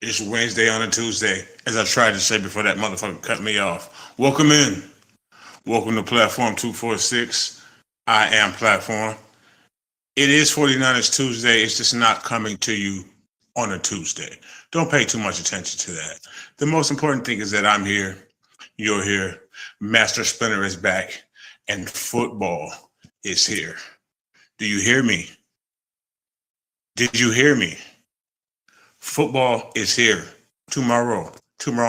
It's Wednesday on a Tuesday, as I tried to say before that motherfucker cut me off. Welcome in. Welcome to Platform 246. I am Platform. It is 49ers Tuesday. It's just not coming to you on a Tuesday. Don't pay too much attention to that. The most important thing is that I'm here. You're here. Master Splinter is back. And football is here. Do you hear me? Did you hear me? Football is here tomorrow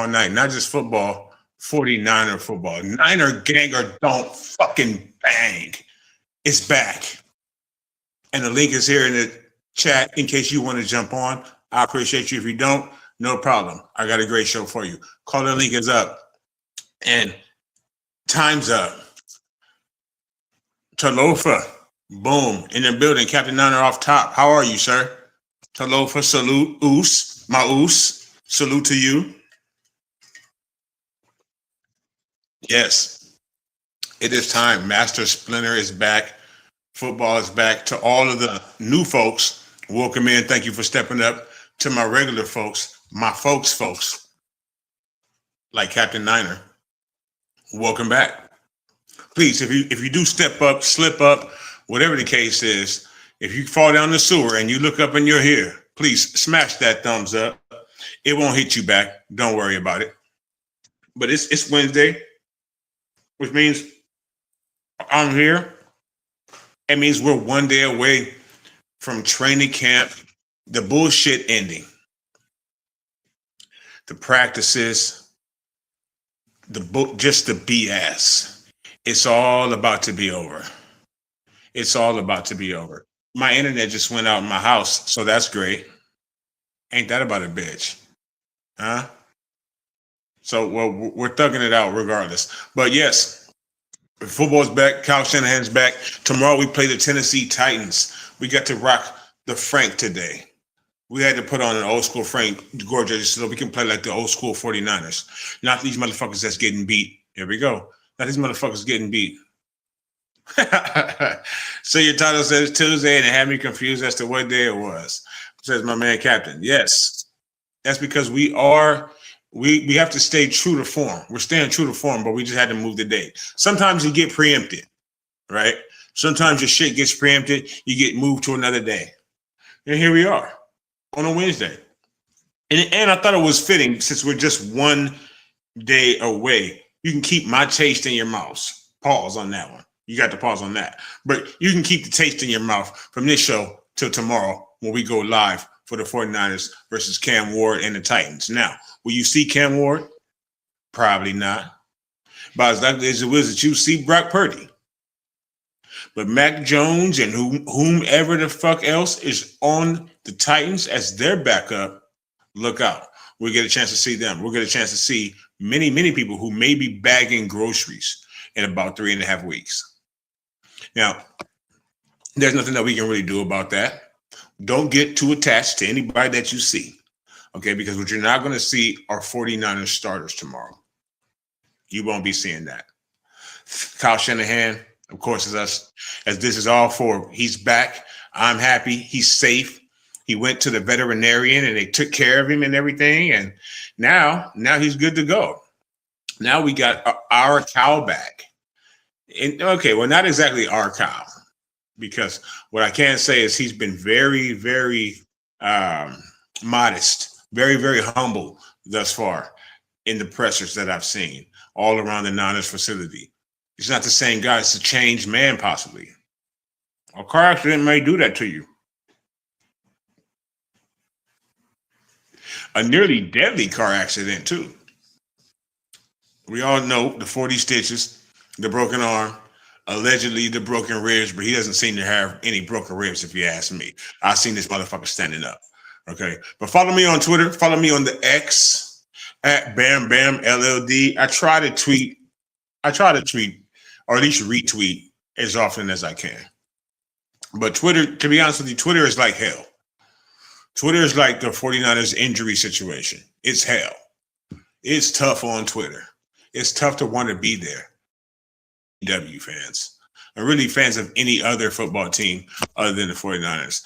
night. Not just football, 49er football. Niner ganger don't fucking bang. It's back. And the link is here in the chat in case you want to jump on. I appreciate you. If you don't, no problem. I got a great show for you. Call the link is up. And time's up. Talofa, boom, in the building. Captain Niner off top. How are you, sir? Talofa, salute, salute to you. Yes, it is time. Master Splinter is back. Football is back. To all of the new folks, welcome in. Thank you for stepping up. To my regular folks, my folks, like Captain Niner, welcome back. Please, if you do step up, slip up, whatever the case is, if you fall down the sewer and you look up and you're here, please smash that thumbs up. It won't hit you back. Don't worry about it. But it's Wednesday, which means I'm here. It means we're one day away from training camp, the bullshit ending. The practices, just the BS. It's all about to be over. It's all about to be over. My internet just went out in my house, so that's great. Ain't that about a bitch? Huh? So, well, we're thugging it out regardless. But yes, football's back. Kyle Shanahan's back. Tomorrow we play the Tennessee Titans. We got to rock the Frank today. We had to put on an old school Frank Gore jersey so we can play like the old school 49ers. Not these motherfuckers that's getting beat. Here we go. Not these motherfuckers getting beat. So your title says Tuesday and it had me confused as to what day it was. Says my man Captain. Yes. That's because we have to stay true to form. We're staying true to form, but we just had to move the date. Sometimes you get preempted, right? Sometimes your shit gets preempted, you get moved to another day. And here we are on a Wednesday. And I thought it was fitting since we're just one day away. You can keep my taste in your mouth. Pause on that one. You got to pause on that. But you can keep the taste in your mouth from this show till tomorrow when we go live for the 49ers versus Cam Ward and the Titans. Now, will you see Cam Ward? Probably not. But as likely as it was that you see Brock Purdy. But Mac Jones and whomever the fuck else is on the Titans as their backup, look out. We'll get a chance to see them. We'll get a chance to see many, many people who may be bagging groceries in about 3.5 weeks. Now, there's nothing that we can really do about that. Don't get too attached to anybody that you see, okay? Because what you're not going to see are 49ers starters tomorrow. You won't be seeing that. Kyle Shanahan, of course, as this is all for, he's back. I'm happy. He's safe. He went to the veterinarian and they took care of him and everything. And now he's good to go. Now we got our cow back. And, okay, well, not exactly our cow, because what I can say is he's been very, very modest, very, very humble thus far in the pressers that I've seen all around the Niners facility. He's not the same guy. It's a changed man, possibly. A car accident may do that to you. A nearly deadly car accident, too. We all know the 40 stitches, the broken arm, allegedly the broken ribs, but he doesn't seem to have any broken ribs, if you ask me. I've seen this motherfucker standing up. Okay. But follow me on Twitter. Follow me on the X at Bam Bam LLD. I try to tweet, or at least retweet as often as I can. But Twitter, to be honest with you, Twitter is like hell. Twitter is like the 49ers injury situation. It's hell. It's tough on Twitter. It's tough to want to be there. W fans, and really fans of any other football team other than the 49ers.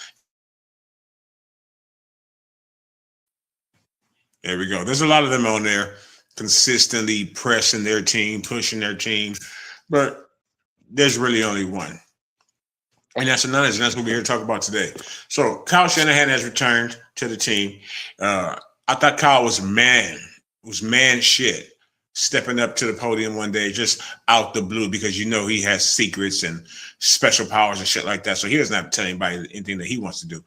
There we go. There's a lot of them on there consistently pressing their team, pushing their team, but there's really only one. And that's another, and that's what we're here to talk about today. So Kyle Shanahan has returned to the team. I thought Kyle was man shit, stepping up to the podium one day just out the blue because he has secrets and special powers and shit like that. So he doesn't have to tell anybody anything that he wants to do.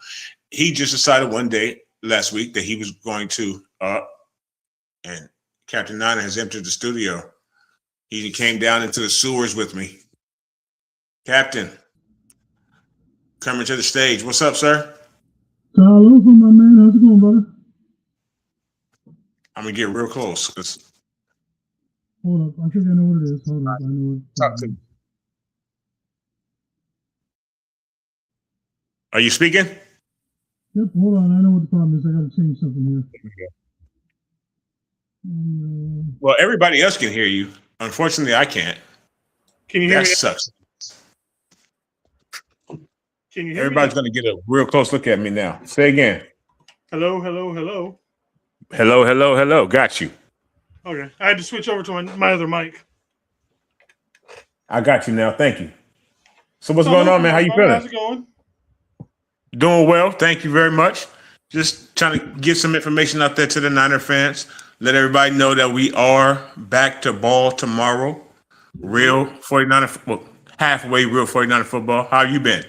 He just decided one day last week that he was going to and Captain Niner has entered the studio. He came down into the sewers with me. Captain, coming to the stage. What's up, sir? Hello, my man. How's it going, brother? I'm gonna get real close. Hold up. I think I know what it is. Hold up. I know what. Talk to me. Are you speaking? Yep. Hold on. I know what the problem is. I got to change something here. Well, everybody else can hear you. Unfortunately, I can't. Can you hear me? That sucks. Can you hear Everybody's me? going to get a real close look at me now. Say again. Hello, hello, hello. Hello, hello, hello. Got you. Okay. I had to switch over to my other mic. I got you now. Thank you. So what's going on, man? How you feeling? How's it going? Doing well. Thank you very much. Just trying to get some information out there to the Niner fans. Let everybody know that we are back to ball tomorrow. Real 49er, well, halfway real 49er football. How you been?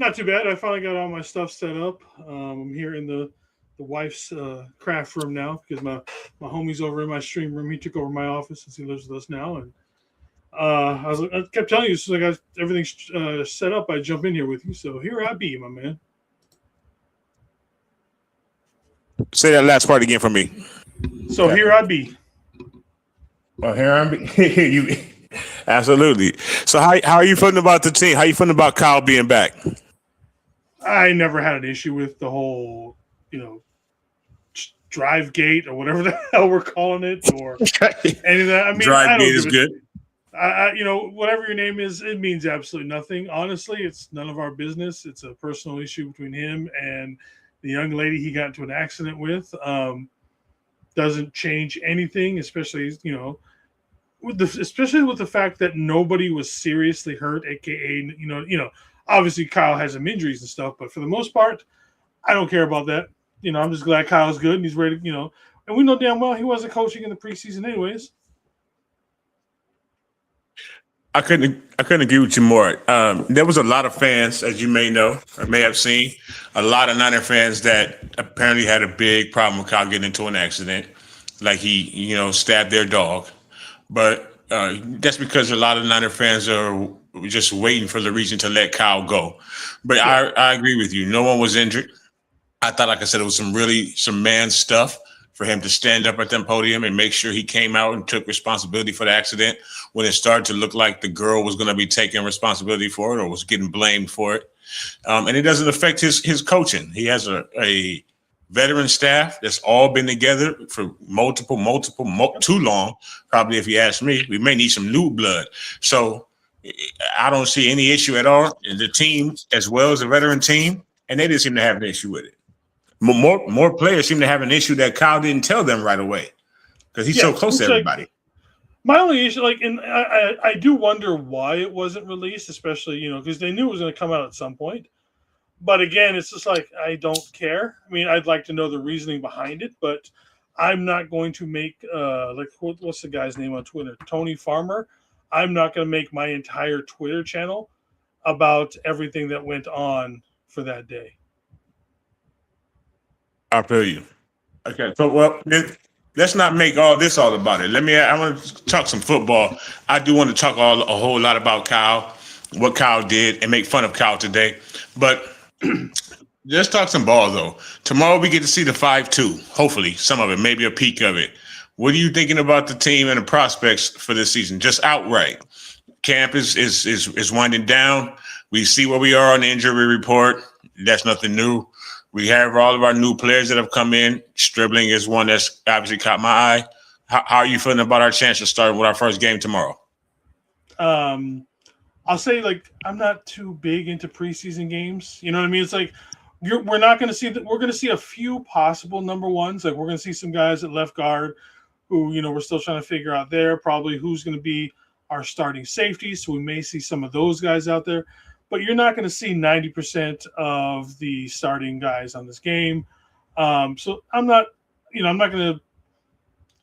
Not too bad. I finally got all my stuff set up. I'm here in the wife's craft room now because my homie's over in my stream room. He took over my office since he lives with us now. And I kept telling you, as soon as I got everything set up, I jump in here with you. So here I be, my man. Say that last part again for me. So here I be. Well, here I be. You absolutely. So how are you feeling about the team? How you feeling about Kyle being back? I never had an issue with the whole, drive gate or whatever the hell we're calling it, or any of that. I mean, drive gate is good. Whatever your name is, it means absolutely nothing. Honestly, it's none of our business. It's a personal issue between him and the young lady he got into an accident with. Doesn't change anything, especially with the fact that nobody was seriously hurt, aka obviously Kyle has some injuries and stuff, but for the most part, I don't care about that. I'm just glad Kyle's good and he's ready. And we know damn well he wasn't coaching in the preseason anyways. I couldn't agree with you more. There was a lot of fans, as you may know or may have seen, a lot of Niner fans that apparently had a big problem with Kyle getting into an accident, like he, stabbed their dog. But that's because a lot of Niner fans are just waiting for the reason to let Kyle go. But yeah. I agree with you. No one was injured. I thought, like I said, it was some man stuff for him to stand up at that podium and make sure he came out and took responsibility for the accident when it started to look like the girl was going to be taking responsibility for it or was getting blamed for it. And it doesn't affect his coaching. He has a veteran staff that's all been together for too long. Probably, if you ask me, we may need some new blood. So I don't see any issue at all in the team as well as a veteran team. And they didn't seem to have an issue with it. More players seem to have an issue that Kyle didn't tell them right away because he's so close to everybody. My only issue, and I do wonder why it wasn't released, especially, because they knew it was going to come out at some point. But again, it's just like, I don't care. I mean, I'd like to know the reasoning behind it, but I'm not going to make, what's the guy's name on Twitter? Tony Farmer. I'm not going to make my entire Twitter channel about everything that went on for that day. I feel you. Okay, so let's not make all this all about it. I want to talk some football. I do want to talk a whole lot about Kyle, what Kyle did, and make fun of Kyle today. But let's talk some ball, though. Tomorrow we get to see the 5-2. Hopefully, some of it, maybe a peek of it. What are you thinking about the team and the prospects for this season? Just outright. Camp is winding down. We see where we are on the injury report. That's nothing new. We have all of our new players that have come in. Stribling is one that's obviously caught my eye. How are you feeling about our chance of starting with our first game tomorrow? I'll say, I'm not too big into preseason games. You know what I mean? It's like we're not going to see that. We're going to see a few possible number ones. Like we're going to see some guys at left guard who, we're still trying to figure out there, probably who's going to be our starting safety. So we may see some of those guys out there, but you're not going to see 90% of the starting guys on this game. So I'm not going to,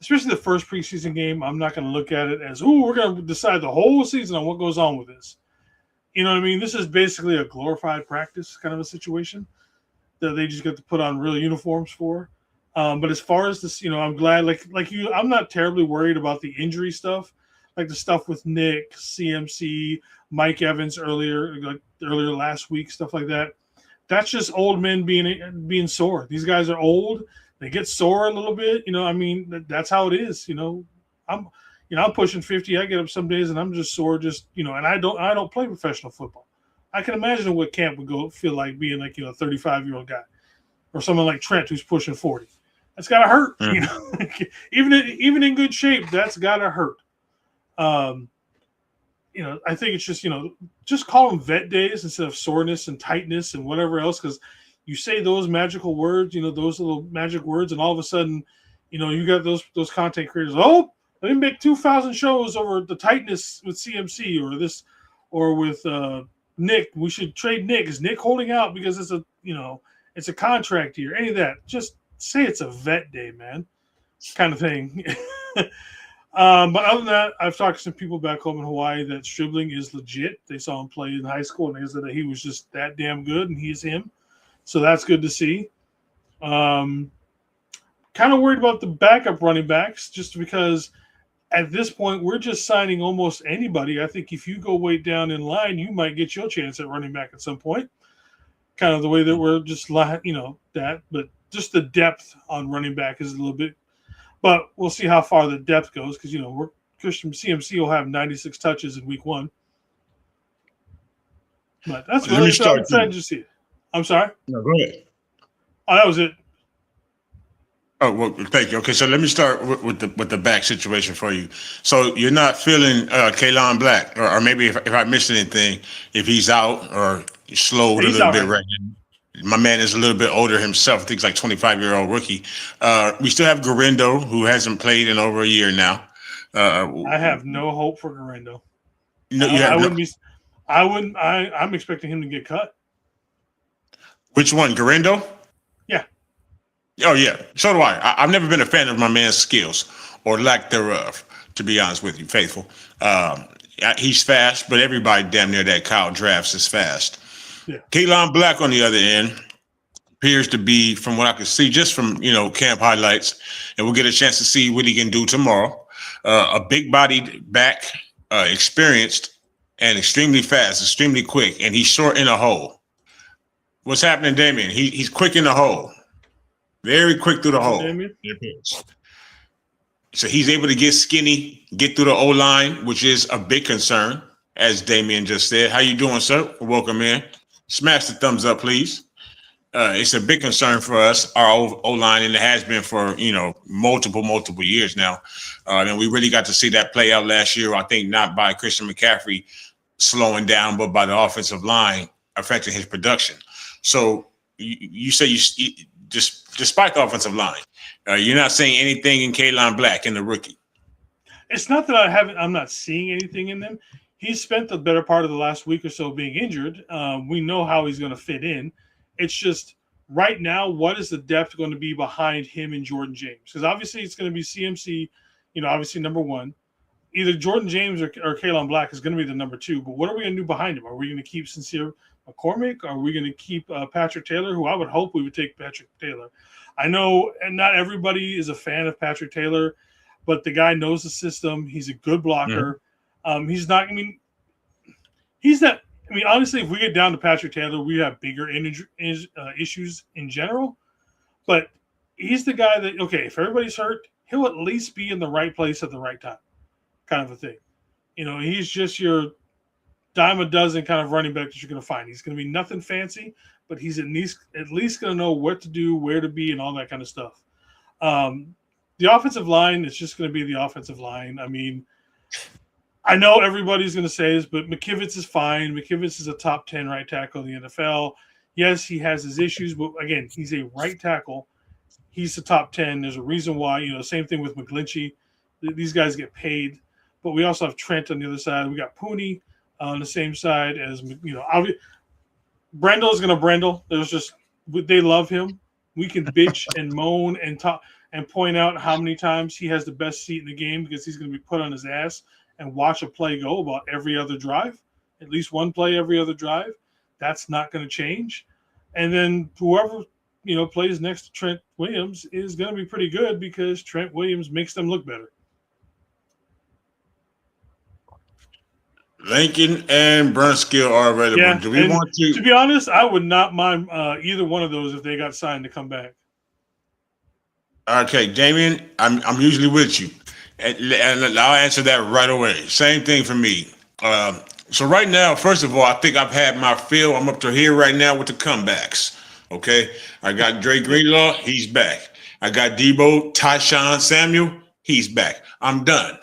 especially the first preseason game, I'm not going to look at it as, we're going to decide the whole season on what goes on with this. You know what I mean? This is basically a glorified practice kind of a situation that they just get to put on real uniforms for. But as far as this, I'm glad, like you, I'm not terribly worried about the injury stuff, like the stuff with Nick, CMC, Mike Evans earlier last week, stuff like that. That's just old men being sore. These guys are old. They get sore a little bit. That's how it is. I'm pushing 50. I get up some days and I'm just sore. And I don't play professional football. I can imagine what camp would feel like being like, a 35-year-old guy or someone like Trent who's pushing 40. That's gotta hurt. Even in good shape, that's gotta hurt. I think it's just call them vet days instead of soreness and tightness and whatever else, because you say those magical words, those little magic words, and all of a sudden, you got those content creators. Oh, let me make 2,000 shows over the tightness with CMC or with Nick. We should trade Nick. Is Nick holding out because it's a contract year? Any of that? Just say it's a vet day, man, kind of thing. But other than that, I've talked to some people back home in Hawaii that Stribling is legit. They saw him play in high school, and they said that he was just that damn good, and he's him. So that's good to see. Kind of worried about the backup running backs, just because at this point we're just signing almost anybody. I think if you go way down in line, you might get your chance at running back at some point. Kind of the way that we're just that, but just the depth on running back is a little bit. But we'll see how far the depth goes because, Christian CMC will have 96 touches in week 1. But that's really exciting to see. I'm sorry? No, go ahead. Oh, that was it. Oh, well, thank you. Okay, so let me start with the back situation for you. So you're not feeling Kaylon Black, or maybe if I missed anything, if he's out or slowed a little bit right now. My man is a little bit older himself. I think he's like 25-year-old rookie. We still have Garindo, who hasn't played in over a year now. I have no hope for Garindo. No, I'm expecting him to get cut. Which one, Garindo? Yeah. Oh, yeah. So do I. I've never been a fan of my man's skills or lack thereof, to be honest with you, Faithful. He's fast, but everybody damn near that Kyle drafts is fast. Yeah. Kaylon Black, on the other end, appears to be, from what I can see, just from camp highlights, and we'll get a chance to see what he can do tomorrow. A big-bodied back, experienced, and extremely fast, extremely quick, and he's short in a hole. What's happening, Damien? He's quick in the hole, very quick through the hole. So he's able to get skinny, get through the O-line, which is a big concern, as Damien just said. How you doing, sir? Welcome in. Smash the thumbs up, please. It's a big concern for us, our O-line, and it has been for, multiple years now. And we really got to see that play out last year, I think not by Christian McCaffrey slowing down, but by the offensive line affecting his production. So you say just despite the offensive line, you're not saying anything in Kaylon Black in the rookie? It's not that I'm not seeing anything in them. He's spent the better part of the last week or so being injured. We know how he's going to fit in. It's just right now, what is the depth going to be behind him and Jordan James? Because obviously it's going to be CMC, obviously number 1. Either Jordan James or Kaylon Black is going to be the number 2. But what are we going to do behind him? Are we going to keep Sincere McCormick? Are we going to keep Patrick Taylor, who I would hope we would take Patrick Taylor? I know, and not everybody is a fan of Patrick Taylor, but the guy knows the system. He's a good blocker. He's not. Honestly, if we get down to Patrick Taylor, we have bigger issues in general. But he's the guy that, if everybody's hurt, he'll at least be in the right place at the right time, kind of a thing. He's just your dime a dozen kind of running back that you're going to find. He's going to be nothing fancy, but he's at least going to know what to do, where to be, and all that kind of stuff. The offensive line is just going to be the offensive line. I know everybody's going to say this, but McKivitz is fine. McKivitz is a top 10 right tackle in the NFL. Yes, he has his issues, but again, he's a right tackle. He's the top 10. There's a reason why, same thing with McGlinchey. These guys get paid. But we also have Trent on the other side. We got Pooney on the same side as, Brendel's going to Brendel. They love him. We can bitch and moan and talk and point out how many times he has the best seat in the game because he's going to be put on his ass and watch a play go about every other drive, at least one play every other drive. That's not going to change. And then whoever, plays next to Trent Williams is going to be pretty good because Trent Williams makes them look better. Lincoln and Brunskill are available. Yeah, Do we want to? To be honest, I would not mind either one of those if they got signed to come back. Okay, Damien, I'm usually with you, and I'll answer that right away. Same thing for me. So right now, first of all, I think I've had my fill. I'm up to here right now with the comebacks. Okay, I got Dre Greenlaw, he's back. I got Debo, Tyshawn Samuel, he's back. I'm done.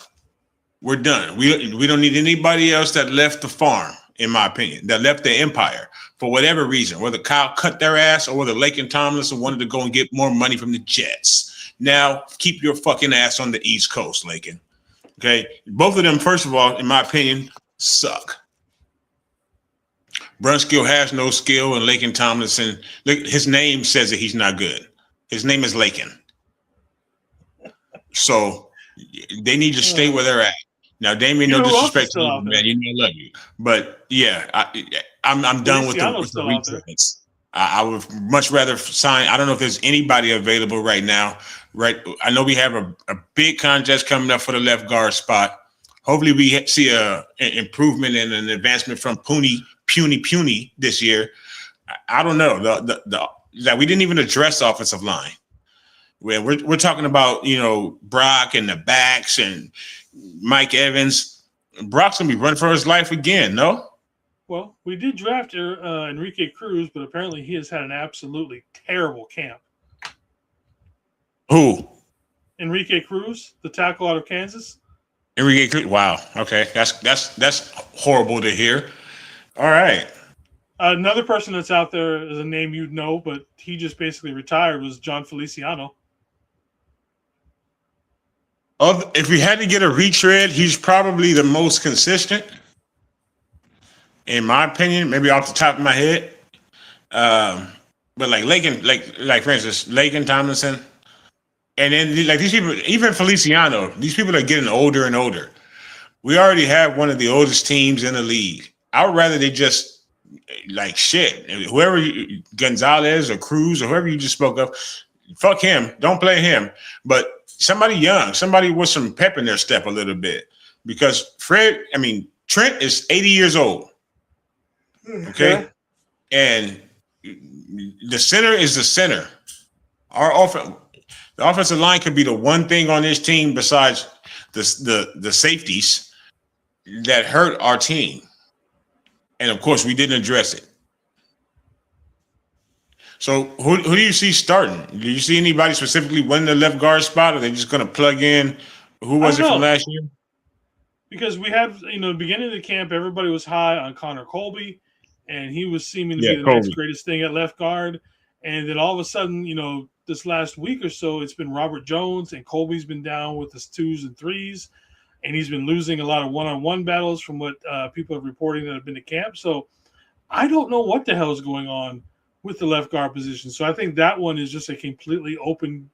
We're done. We don't need anybody else that left the farm, in my opinion, that left the empire for whatever reason, whether Kyle cut their ass or whether Laken Tomlinson wanted to go and get more money from the Jets. Now, keep your fucking ass on the East Coast, Laken. Okay? Both of them, first of all, in my opinion, suck. Brunskill has no skill, and Laken Tomlinson, his name says that he's not good. His name is Laken. So they need to stay where they're at. Now, Damien, no disrespect to you, man. You know I love you. But, yeah, I'm done with the retreads. I would much rather sign. I don't know if there's anybody available right now. Right, I know we have a big contest coming up for the left guard spot. Hopefully, we see an improvement and an advancement from Puny this year. I don't know. That we didn't even address the offensive line. We're talking about Brock and the backs and Mike Evans. Brock's gonna be running for his life again. No. Well, we did draft Enrique Cruz, but apparently he has had an absolutely terrible camp. Who? Enrique Cruz, the tackle out of Kansas. Enrique Cruz. Wow. Okay, that's horrible to hear. All right. Another person that's out there is a name you'd know, but he just basically retired, was John Feliciano. If we had to get a retread, he's probably the most consistent, in my opinion. Maybe off the top of my head, but like Laken, like for instance, Laken Tomlinson, and then like these people, even Feliciano. These people are getting older and older. We already have one of the oldest teams in the league. I would rather they just like shit. Whoever Gonzalez or Cruz or whoever you just spoke of, fuck him. Don't play him. But somebody young, somebody with some pep in their step a little bit. Because Trent is 80 years old. Okay? Yeah. And the center is the center. The offensive line could be the one thing on this team besides the safeties that hurt our team. And of course, we didn't address it. So who do you see starting? Do you see anybody specifically winning the left guard spot, or are they just going to plug in? Who was it from last year? Because we have, the beginning of the camp, everybody was high on Connor Colby, and he was seeming to be the next greatest thing at left guard. And then all of a sudden, this last week or so, it's been Robert Jones, and Colby's been down with his 2s and 3s, and he's been losing a lot of one-on-one battles from what people are reporting that have been to camp. So I don't know what the hell is going on with the left guard position. So I think that one is just a completely open,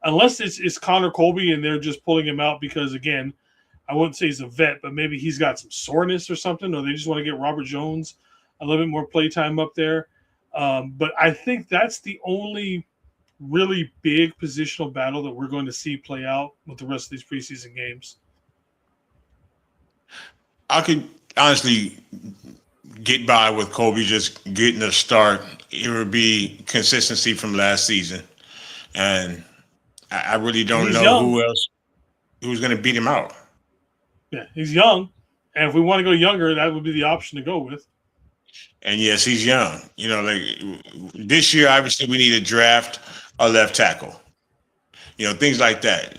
unless it's Connor Colby and they're just pulling him out because, again, I wouldn't say he's a vet, but maybe he's got some soreness or something, or they just want to get Robert Jones a little bit more playtime up there. But I think that's the only really big positional battle that we're going to see play out with the rest of these preseason games. I could honestly get by with Kobe just getting a start. It would be consistency from last season. And I really don't know who's going to beat him out. Yeah, he's young. And if we want to go younger, that would be the option to go with. And yes, he's young. This year, obviously, we need to draft a left tackle. Things like that.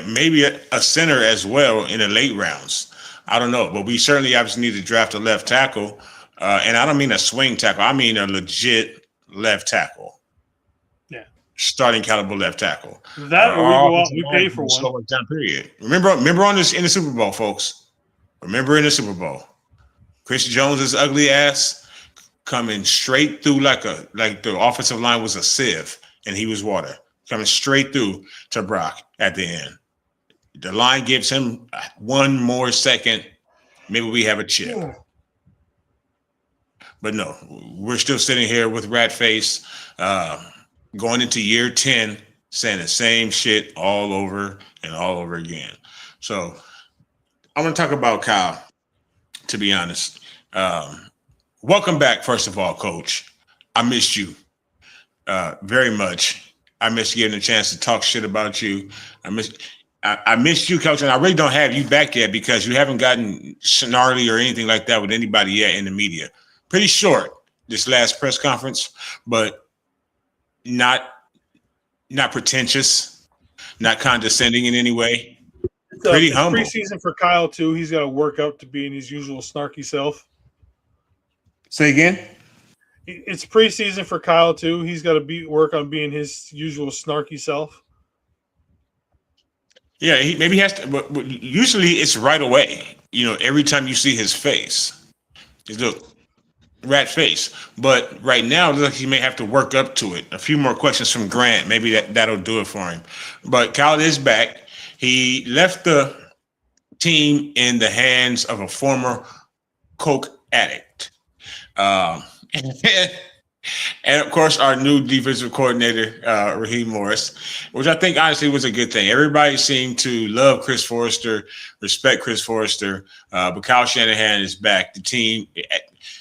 Maybe a center as well in the late rounds. I don't know, but we certainly obviously need to draft a left tackle. And I don't mean a swing tackle. I mean a legit left tackle. Yeah. Starting caliber left tackle. That or we go out and we pay for one. Slow it down, period. Remember on this in the Super Bowl, folks. Remember in the Super Bowl, Chris Jones's ugly ass coming straight through like the offensive line was a sieve and he was water coming straight through to Brock at the end. The line gives him one more second. Maybe we have a chip. Yeah. But no, we're still sitting here with rat face, going into year 10, saying the same shit all over and all over again. So I'm going to talk about Kyle, to be honest. Welcome back, first of all, Coach. I missed you very much. I missed getting a chance to talk shit about you. I missed you, Coach, and I really don't have you back yet because you haven't gotten snarly or anything like that with anybody yet in the media. Pretty short, this last press conference, but not pretentious, not condescending in any way. Pretty humble. Preseason for Kyle, too. He's got to work up to being his usual snarky self. Say again? It's preseason for Kyle, too. He's got to work on being his usual snarky self. Yeah, maybe he has to, but usually it's right away. You know, every time you see his face, it's a rat face. But right now, it looks like he may have to work up to it. A few more questions from Grant. Maybe that'll do it for him. But Kyle is back. He left the team in the hands of a former coke addict. And of course, our new defensive coordinator, Raheem Morris, which I think honestly was a good thing. Everybody seemed to love Chris Forrester, respect Chris Forrester, but Kyle Shanahan is back. The team,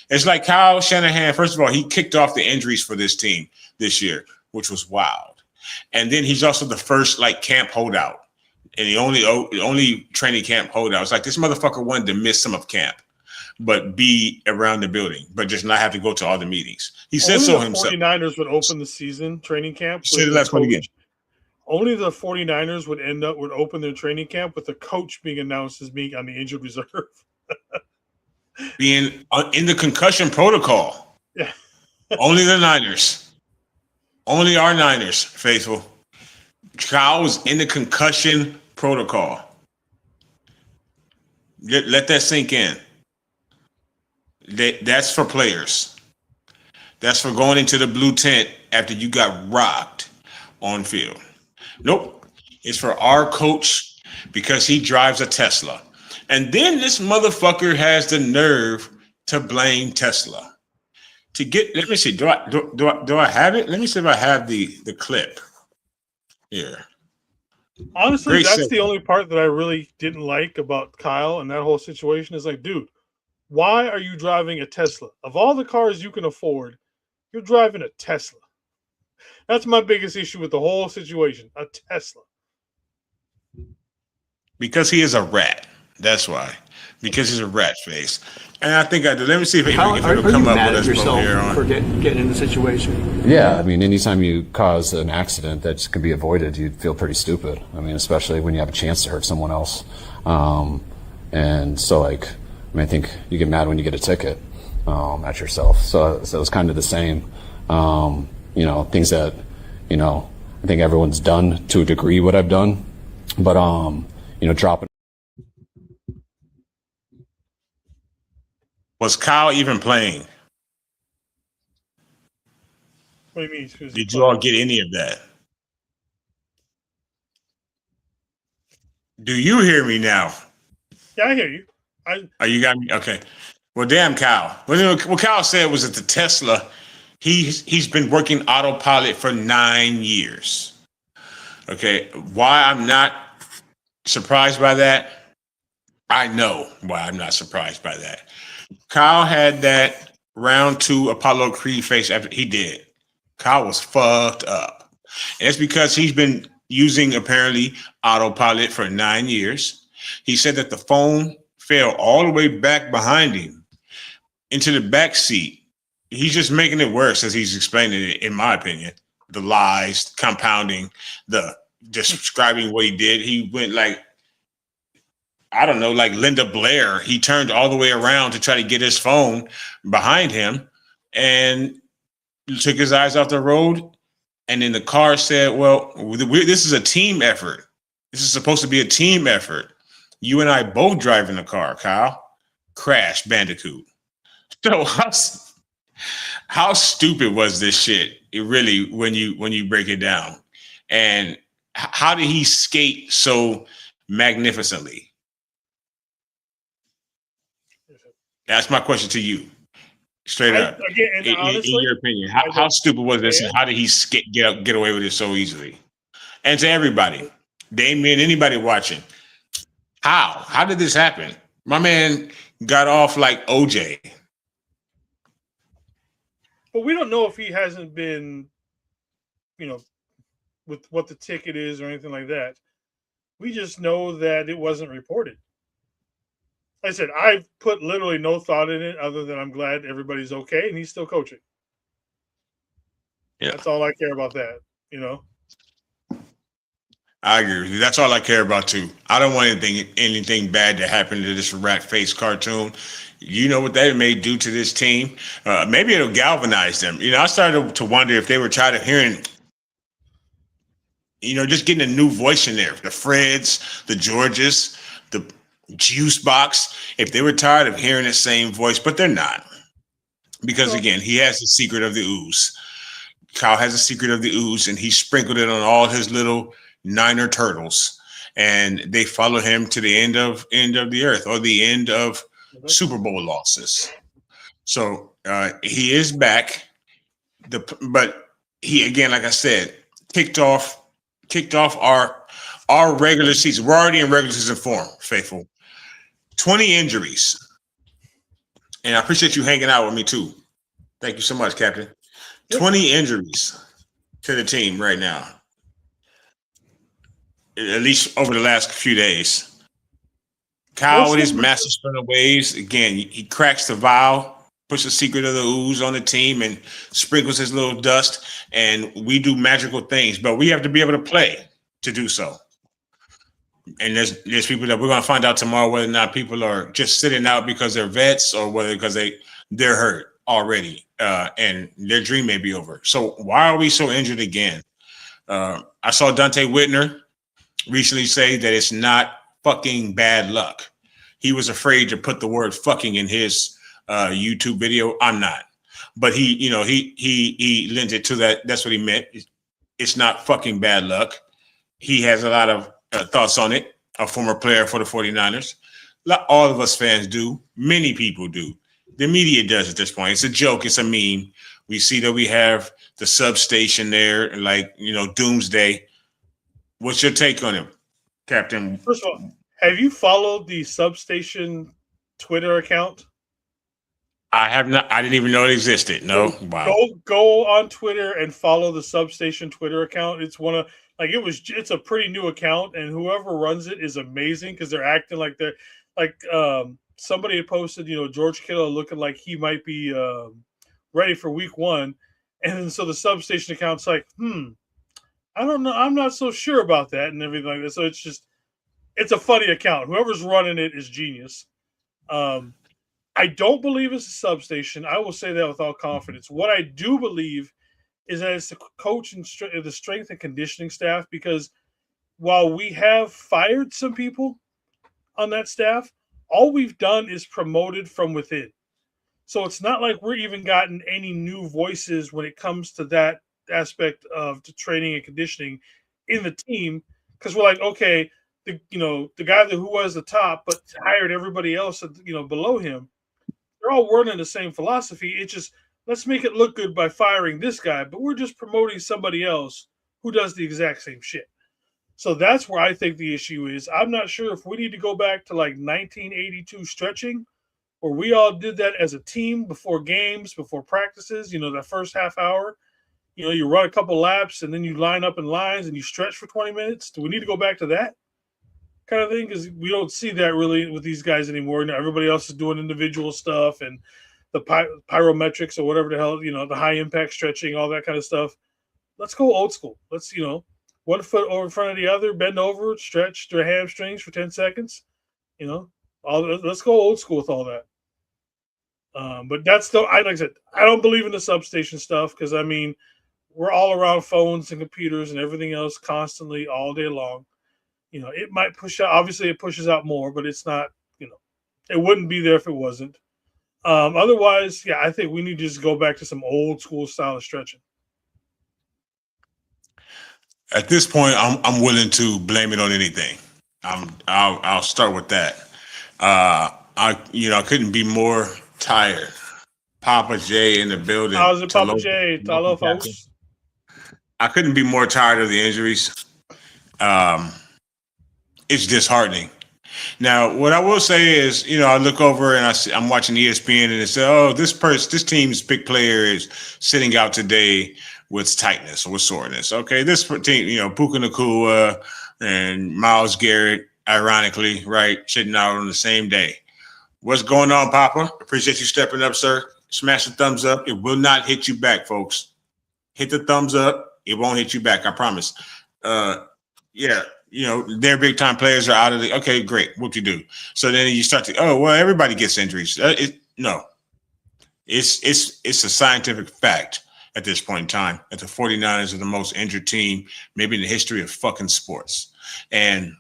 it's like Kyle Shanahan, first of all, he kicked off the injuries for this team this year, which was wild. And then he's also the first camp holdout and the only training camp holdout. It's like this motherfucker wanted to miss some of camp, but be around the building, but just not have to go to all the meetings. He said so himself. 49ers would open the season training camp. Say the last one again. Only the 49ers would open their training camp with the coach being announced as being on the injured reserve. Being in the concussion protocol. Yeah. Only the Niners. Only our Niners, faithful. Kyle was in the concussion protocol. Let that sink in. That's for players. That's for going into the blue tent after you got rocked on field. Nope. It's for our coach because he drives a Tesla. And then this motherfucker has the nerve to blame Tesla. Let me see. Do I have it? Let me see if I have the clip here. Honestly, that's the only part that I really didn't like about Kyle and that whole situation is dude, why are you driving a Tesla? Of all the cars you can afford, you're driving a Tesla. That's my biggest issue with the whole situation, a Tesla. Because he is a rat. That's why. Because he's a rat face. And I think let me see if it'll come up with us from here on. For getting in the situation? Yeah, I mean, anytime you cause an accident that can be avoided, you'd feel pretty stupid. I mean, especially when you have a chance to hurt someone else. And so, I think you get mad when you get a ticket at yourself. So it was kind of the same. Things that, I think everyone's done to a degree what I've done. But, dropping. Was Kyle even playing? What do you mean? Did you all get any of that? Do you hear me now? Yeah, I hear you. You got me? Okay. Well, damn, Kyle. What Kyle said was that the Tesla, he's been working autopilot for 9 years. Okay. Why I'm not surprised by that? I know why I'm not surprised by that. Kyle had that round 2 Apollo Creed face after he did. Kyle was fucked up. And it's because he's been using apparently autopilot for 9 years. He said that the phone fell all the way back behind him into the back seat. He's just making it worse as he's explaining it, in my opinion. The lies, compounding, describing what he did. He went I don't know, like Linda Blair. He turned all the way around to try to get his phone behind him and took his eyes off the road. And then the car said, well, this is a team effort. This is supposed to be a team effort. You and I both driving the car, Kyle. Crash Bandicoot. So how stupid was this shit? It really, when you break it down. And how did he skate so magnificently? That's my question to you. Straight up. Again, honestly, in your opinion, how stupid was this? And how did he get away with it so easily? And to everybody, Damien, anybody watching, how did this happen? My man got off like OJ. But we don't know if he hasn't been, with what the ticket is or anything like that. We just know that it wasn't reported. Like I said, I've put literally no thought in it other than I'm glad everybody's okay and he's still coaching. Yeah. That's all I care about that, I agree with you. That's all I care about too. I don't want anything bad to happen to this rat face cartoon. You know what that may do to this team? Maybe it'll galvanize them. I started to wonder if they were tired of hearing, just getting a new voice in there. The Freds, the Georges, the Juice Box. If they were tired of hearing the same voice, but they're not. Because again, he has the secret of the ooze. Kyle has a secret of the ooze, and he sprinkled it on all his little Niner turtles, and they follow him to the end of the earth or the end of Super Bowl losses. So he is back. But he, again, like I said, kicked off our regular season. We're already in regular season form, faithful. 20 injuries. And I appreciate you hanging out with me too. Thank you so much, Captain. 20 injuries to the team right now. At least over the last few days. Kyle with his massive sprinter waves. Again, he cracks the vial, puts the secret of the ooze on the team and sprinkles his little dust. And we do magical things, but we have to be able to play to do so. And there's people that we're going to find out tomorrow whether or not people are just sitting out because they're vets or whether because they're hurt already and their dream may be over. So why are we so injured again? I saw Dante Whitner recently say that it's not fucking bad luck. He was afraid to put the word fucking in his YouTube video. I'm not. But he lent it to that. That's what he meant. It's not fucking bad luck. He has a lot of thoughts on it. A former player for the 49ers. All of us fans do. Many people do. The media does at this point. It's a joke. It's a meme. We see that we have the substation there, like, Doomsday. What's your take on him, Captain? First of all, have you followed the substation Twitter account? I have not. I didn't even know it existed. No. Wow. Go on Twitter and follow the substation Twitter account. It's it's a pretty new account, and whoever runs it is amazing because they're acting like they're like somebody had posted, George Kittle looking like he might be ready for week 1. And then so the substation account's like, I don't know. I'm not so sure about that and everything like that. So it's a funny account. Whoever's running it is genius. I don't believe it's a substation. I will say that with all confidence. What I do believe is that it's the coach and the strength and conditioning staff, because while we have fired some people on that staff, all we've done is promoted from within. So it's not like we're even gotten any new voices when it comes to that aspect of the training and conditioning in the team, because we're like, okay, the guy who was the top but hired everybody else below him, they're all running the same philosophy. It's just, let's make it look good by firing this guy, but we're just promoting somebody else who does the exact same shit. So that's where I think the issue is. I'm not sure if we need to go back to like 1982 stretching, where we all did that as a team before games, before practices, that first half hour. You run a couple laps and then you line up in lines and you stretch for 20 minutes. Do we need to go back to that kind of thing? Because we don't see that really with these guys anymore. Everybody else is doing individual stuff and the pyrometrics or whatever the hell, the high impact stretching, all that kind of stuff. Let's go old school. Let's, one foot over in front of the other, bend over, stretch their hamstrings for 10 seconds, You know, let's go old school with all that. But that's still, like I said, I don't believe in the substation stuff because I mean, we're all around phones and computers and everything else constantly all day long. You know, it might push out. Obviously, it pushes out more, but it's not. You know, it wouldn't be there if it wasn't. Otherwise, yeah, I think we need to just go back to some old school style of stretching. At this point, I'm willing to blame it on anything. I'll start with that. I couldn't be more tired. Papa J in the building. How's it, Papa J? Talo, folks. I couldn't be more tired of the injuries. It's disheartening. Now, what I will say is, I look over and I'm watching ESPN and it says, "Oh, this team's big player is sitting out today with tightness or with soreness." Okay, this team, Puka Nacua and Myles Garrett, ironically, right, sitting out on the same day. What's going on, Papa? Appreciate you stepping up, sir. Smash the thumbs up. It will not hit you back, folks. Hit the thumbs up. It won't hit you back. I promise. Yeah. Their big time players are out of the. Okay, great. What you do? So then you start to. Oh well, everybody gets injuries. No, it's a scientific fact at this point in time that the 49ers are the most injured team maybe in the history of fucking sports, and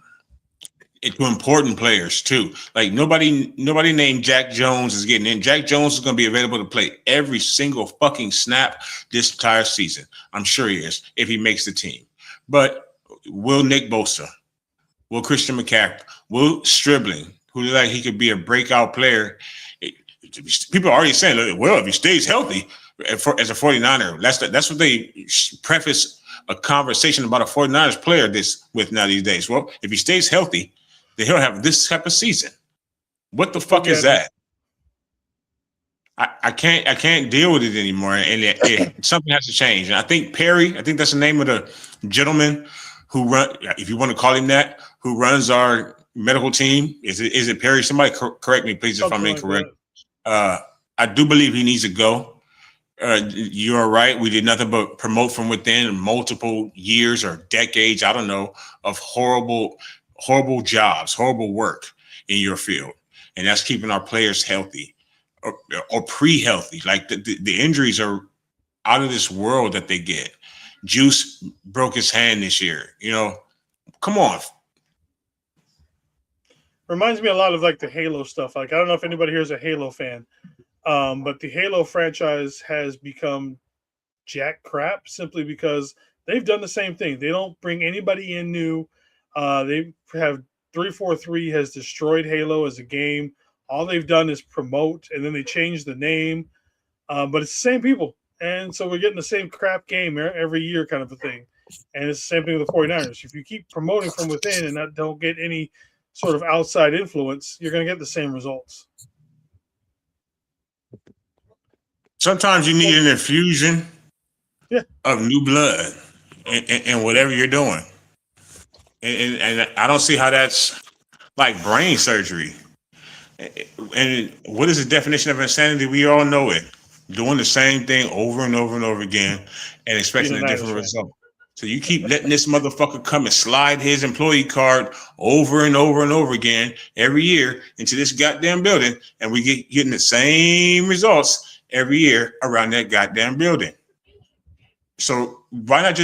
to important players too. Like nobody named Jack Jones is getting in. Jack Jones is going to be available to play every single fucking snap this entire season. I'm sure he is if he makes the team, but. Will Nick Bosa, will Christian McCaffrey, will Stribling, who like he could be a breakout player. People are already saying, well, if he stays healthy as a 49er, that's what they preface a conversation about a 49ers player with now these days. Well, if he stays healthy, then he'll have this type of season. What the fuck is that? I can't deal with it anymore, and something has to change. And I think Perry, that's the name of the gentleman who if you want to call him that, who runs our medical team. Is it Perry? Somebody correct me, please, if I'm incorrect. I do believe he needs to go. You're right. We did nothing but promote from within multiple years or decades, I don't know, of horrible jobs, horrible work in your field. And that's keeping our players healthy or pre-healthy. Like the injuries are out of this world that they get. Juice broke his hand this year. Come on. Reminds me a lot of like the Halo stuff. Like I don't know if anybody here is a Halo fan, but the Halo franchise has become jack crap simply because they've done the same thing. They don't bring anybody in new. They have 343 has destroyed Halo as a game. All they've done is promote, and then they change the name, but it's the same people. And so we're getting the same crap game every year kind of a thing. And it's the same thing with the 49ers. If you keep promoting from within and don't get any sort of outside influence, you're going to get the same results. Sometimes you need an infusion of new blood in whatever you're doing. And I don't see how that's like brain surgery. And what is the definition of insanity? We all know it. Doing the same thing over and over and over again and expecting a different result. So you keep letting this motherfucker come and slide his employee card over and over and over again every year into this goddamn building, and we getting the same results every year around that goddamn building. So why not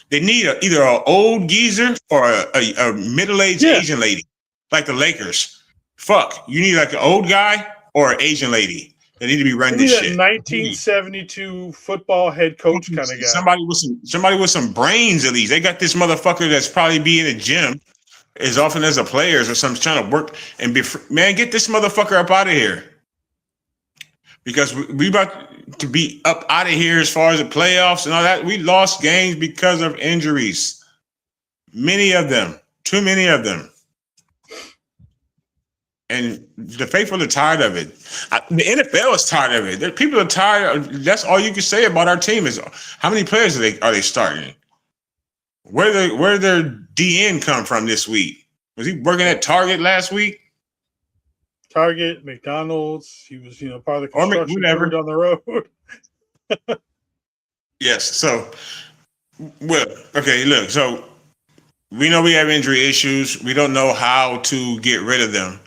they need either an old geezer or a middle-aged Asian lady, like the Lakers. Fuck, you need like an old guy or an Asian lady. They need to be running this shit. 1972 football head coach kind of guy. Somebody with some brains at least. They got this motherfucker that's probably be in the gym as often as the players or something trying to work and man, get this motherfucker up out of here. Because we about to be up out of here as far as the playoffs and all that. We lost games because of injuries. Many of them. Too many of them. And the faithful are tired of it. The NFL is tired of it. People are tired. That's all you can say about our team is how many players are they starting? Where did their DN come from this week? Was he working at Target last week? Target, McDonald's. He was, part of the construction crew down the road. Yes. So, well, okay. Look. So, we know we have injury issues. We don't know how to get rid of them.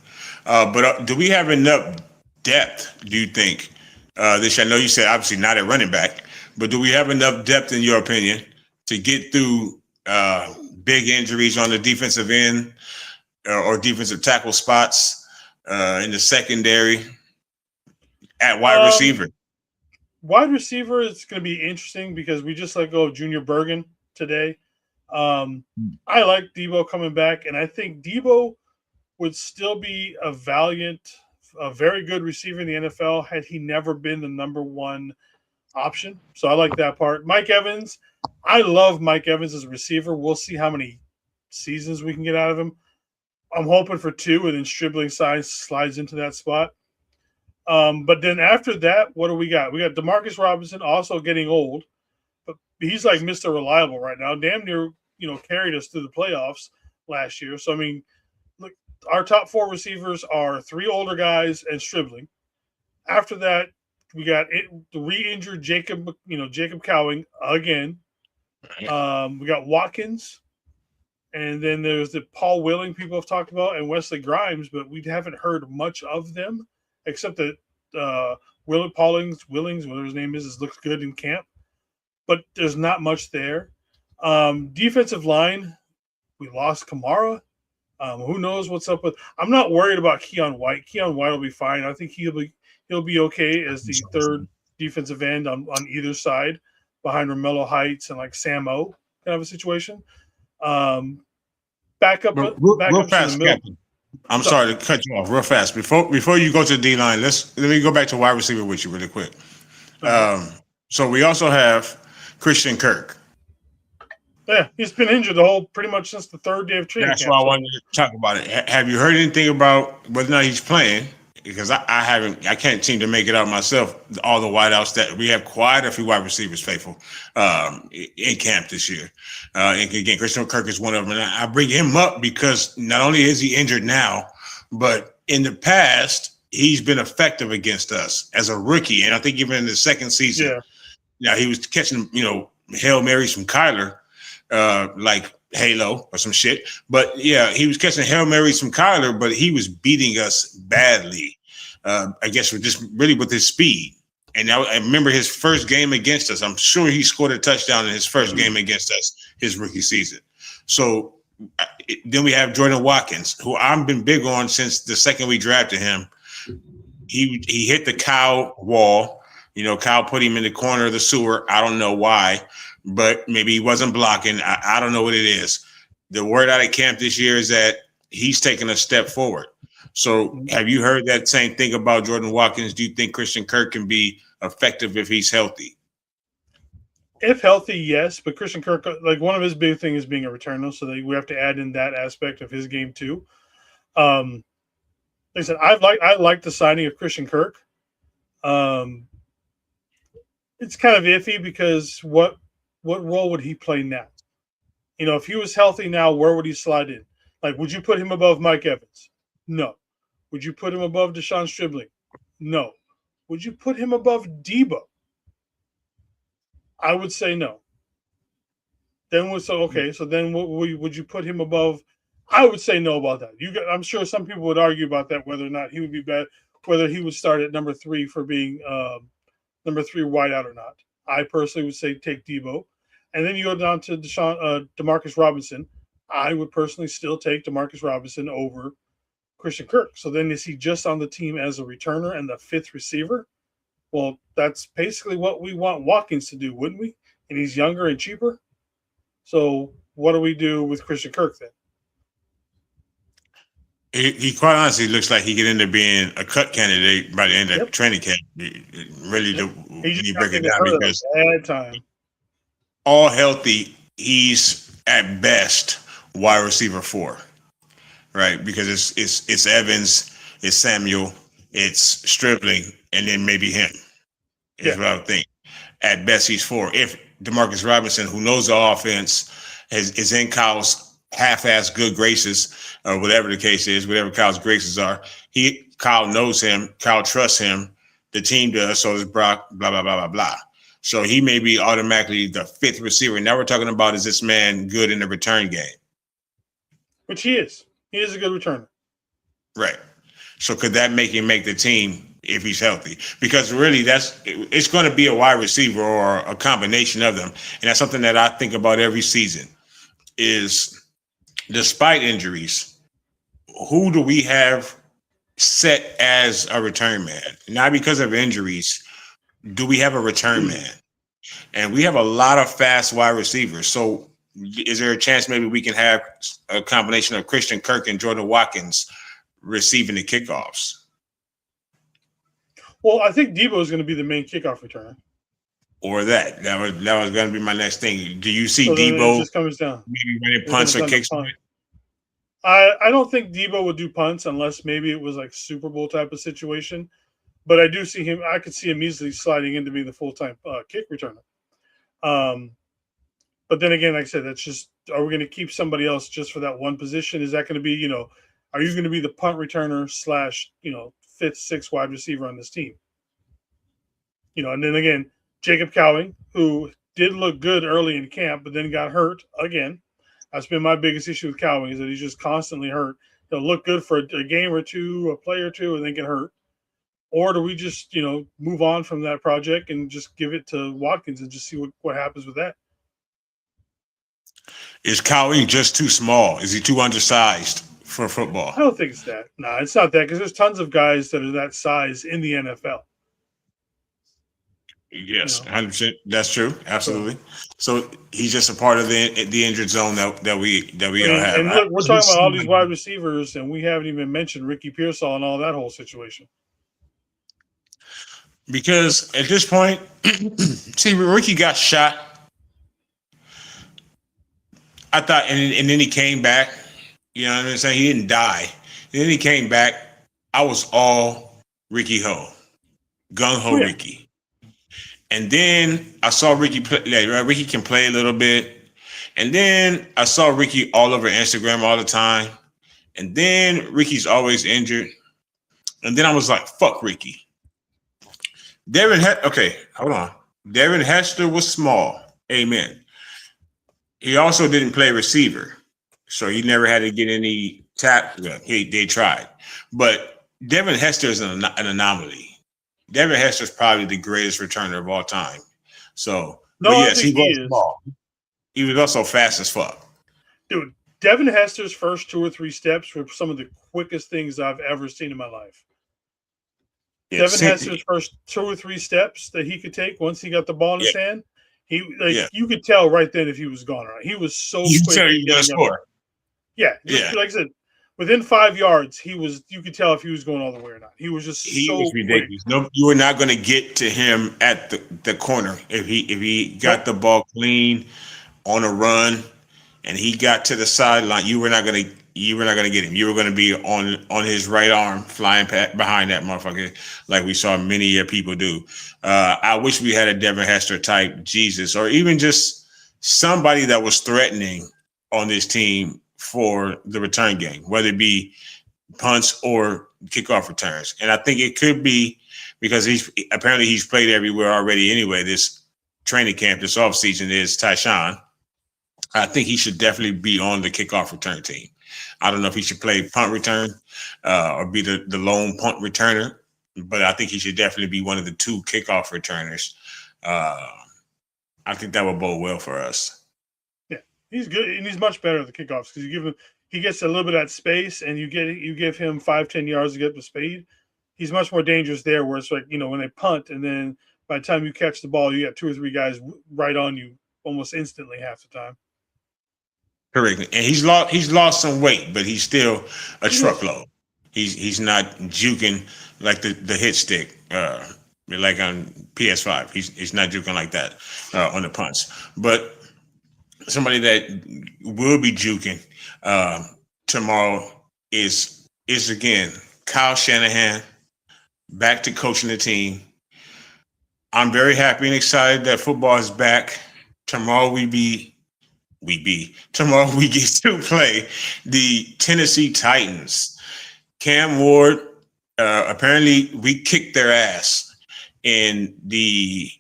But do we have enough depth, do you think? This I know you said obviously not at running back, but do we have enough depth in your opinion to get through big injuries on the defensive end or defensive tackle spots in the secondary at wide receiver? Wide receiver is going to be interesting because we just let go of Junior Bergen today. I like Debo coming back, and I think Debo would still be a very good receiver in the NFL had he never been the number one option. So I like that part. Mike Evans, I love Mike Evans as a receiver. We'll see how many seasons we can get out of him. I'm hoping for 2, and then Stribling slides into that spot. But then after that, what do we got? We got Demarcus Robinson also getting old, but he's like Mr. Reliable right now. Damn near, carried us through the playoffs last year. So, I mean, look, our top 4 receivers are 3 older guys and Stribling. After that, we got the re-injured Jacob Cowing again. We got Watkins. And then there's the Paul Willing people have talked about and Wesley Grimes, but we haven't heard much of them except that Willings, whatever his name is, looks good in camp. But there's not much there. Defensive line, we lost Kamara. Who knows what's up with? I'm not worried about Keon White. Keon White will be fine. I think he'll be okay as the third defensive end on either side behind Romello Heights and like Samo kind of a situation. Real fast, Captain. I'm sorry to cut you off real fast. Before you go to the D-line, let me go back to wide receiver with you really quick. So we also have Christian Kirk. Yeah, he's been injured pretty much since the 3rd day of training camp. That's why I wanted to talk about it. Have you heard anything about whether or not he's playing? Because I can't seem to make it out myself. All the wideouts that we have quite a few wide receivers faithful in camp this year. And again, Christian Kirk is one of them. And I bring him up because not only is he injured now, but in the past, he's been effective against us as a rookie. And I think even in the second season, now he was catching, Hail Marys from Kyler, like Halo or some shit. But yeah, he was catching Hail Marys from Kyler, but he was beating us badly. I guess with his speed. And now I remember his first game against us. I'm sure he scored a touchdown in his first game against us, his rookie season. So then we have Jordan Watkins, who I've been big on since the second we drafted him. He hit the Kyle wall. Kyle put him in the corner of the sewer. I don't know why, but maybe he wasn't blocking. I don't know what it is. The word out of camp this year is that he's taking a step forward. So have you heard that same thing about Jordan Watkins? Do you think Christian Kirk can be effective if he's healthy? If healthy, yes. But Christian Kirk, like one of his big things is being a returner. So we have to add in that aspect of his game too. Like I said, I like the signing of Christian Kirk. It's kind of iffy because what role would he play now? If he was healthy now, where would he slide in? Like, would you put him above Mike Evans? No. Would you put him above Deshaun Stribling? No. Would you put him above Debo? I would say no. So then would you put him above? I would say no about that. I'm sure some people would argue about that, whether or not he would be bad, whether he would start at number 3 for being number 3 wideout or not. I personally would say take Debo. And then you go down to Demarcus Robinson. I would personally still take Demarcus Robinson over Christian Kirk. So then is he just on the team as a returner and the 5th receiver? Well, that's basically what we want Watkins to do, wouldn't we? And he's younger and cheaper. So what do we do with Christian Kirk then? He quite honestly looks like he could end up being a cut candidate by the end of training camp. Really, you break it down because bad time. All healthy, he's at best wide receiver 4, right? Because it's Evans, it's Samuel, it's Stribling, and then maybe him. Is what I would think. At best, he's 4. If Demarcus Robinson, who knows the offense, is in Kyle's half-ass good graces, or whatever the case is, whatever Kyle's graces are, Kyle knows him, Kyle trusts him, the team does, so does Brock, blah, blah, blah, blah, blah. So he may be automatically the 5th receiver. Now we're talking about, is this man good in the return game? which he is. He is a good returner. Right. So could that make him make the team if he's healthy? Because really, it's going to be a wide receiver or a combination of them, and that's something that I think about every season. Is despite injuries, who do we have set as a return man? Not because of injuries. Do we have a return man? And we have a lot of fast wide receivers. So is there a chance maybe we can have a combination of Christian Kirk and Jordan Watkins receiving the kickoffs? Well, I think Debo is going to be the main kickoff returner. Or that was going to be my next thing. Do you see So then Debo it just comes down. maybe running punts or kicks? I don't think Debo would do punts unless maybe it was like Super Bowl type of situation. But I do see him. I could see him easily sliding into being the full-time kick returner. But then again, like I said, that's just, are we going to keep somebody else just for that one position? Is that going to be, are you going to be the punt returner / fifth, sixth wide receiver on this team? And then again, Jacob Cowing, who did look good early in camp, but then got hurt again. That's been my biggest issue with Cowing, is that he's just constantly hurt. He'll look good for a game or two, a play or two, and then get hurt. Or do we just, move on from that project and just give it to Watkins and just see what happens with that? Is Cowing just too small? Is he too undersized for football? I don't think it's that. No, it's not that, because there's tons of guys that are that size in the NFL. Yes, 100%. That's true. Absolutely. So he's just a part of the injured zone that we have. And look, we're talking about all these wide receivers, and we haven't even mentioned Ricky Pearsall and all that whole situation. Because at this point, see, when Ricky got shot, I thought, and then he came back. You know what I'm saying? He didn't die. And then he came back. I was all Ricky Ho, gung ho Ricky. And then I saw Ricky play. Ricky can play a little bit. And then I saw Ricky all over Instagram all the time. And then Ricky's always injured. And then I was like, fuck Ricky. Okay, hold on. Devin Hester was small. Amen. He also didn't play receiver. So he never had to get any tap. They tried. But Devin Hester is an anomaly. Devin Hester is probably the greatest returner of all time. So, yes, he was small. He was also fast as fuck. Dude, Devin Hester's first 2 or 3 steps were some of the quickest things I've ever seen in my life. Devin Hester's first 2 or 3 steps that he could take once he got the ball in his hand, you could tell right then if he was gone or not. He was so quick. He was score. Yeah, like I said, within 5 yards, you could tell if he was going all the way or not. He was just was ridiculous. No, you were not going to get to him at the corner if he got the ball clean on a run and he got to the sideline. You were not going to get him. You were going to be on his right arm flying behind that motherfucker like we saw many people do. I wish we had a Devin Hester type Jesus, or even just somebody that was threatening on this team for the return game, whether it be punts or kickoff returns. And I think it could be because he's played everywhere already anyway. This training camp, this offseason is Tyshawn. I think he should definitely be on the kickoff return team. I don't know if he should play punt return or be the lone punt returner, but I think he should definitely be one of the 2 kickoff returners. I think that would bode well for us. He's good, and he's much better at the kickoffs because he gets a little bit of that space, and you give him 5-10 yards to get the speed. He's much more dangerous there. Where it's like when they punt, and then by the time you catch the ball, you got 2 or 3 guys right on you almost instantly half the time. Correct, and he's lost some weight, but he's still a truckload. He's not juking like the hit stick, like on PS5. He's not juking like that on the punts, but. Somebody that will be juking tomorrow is again Kyle Shanahan back to coaching the team. I'm very happy and excited that football is back. Tomorrow we get to play the Tennessee Titans. Cam Ward, apparently we kicked their ass in the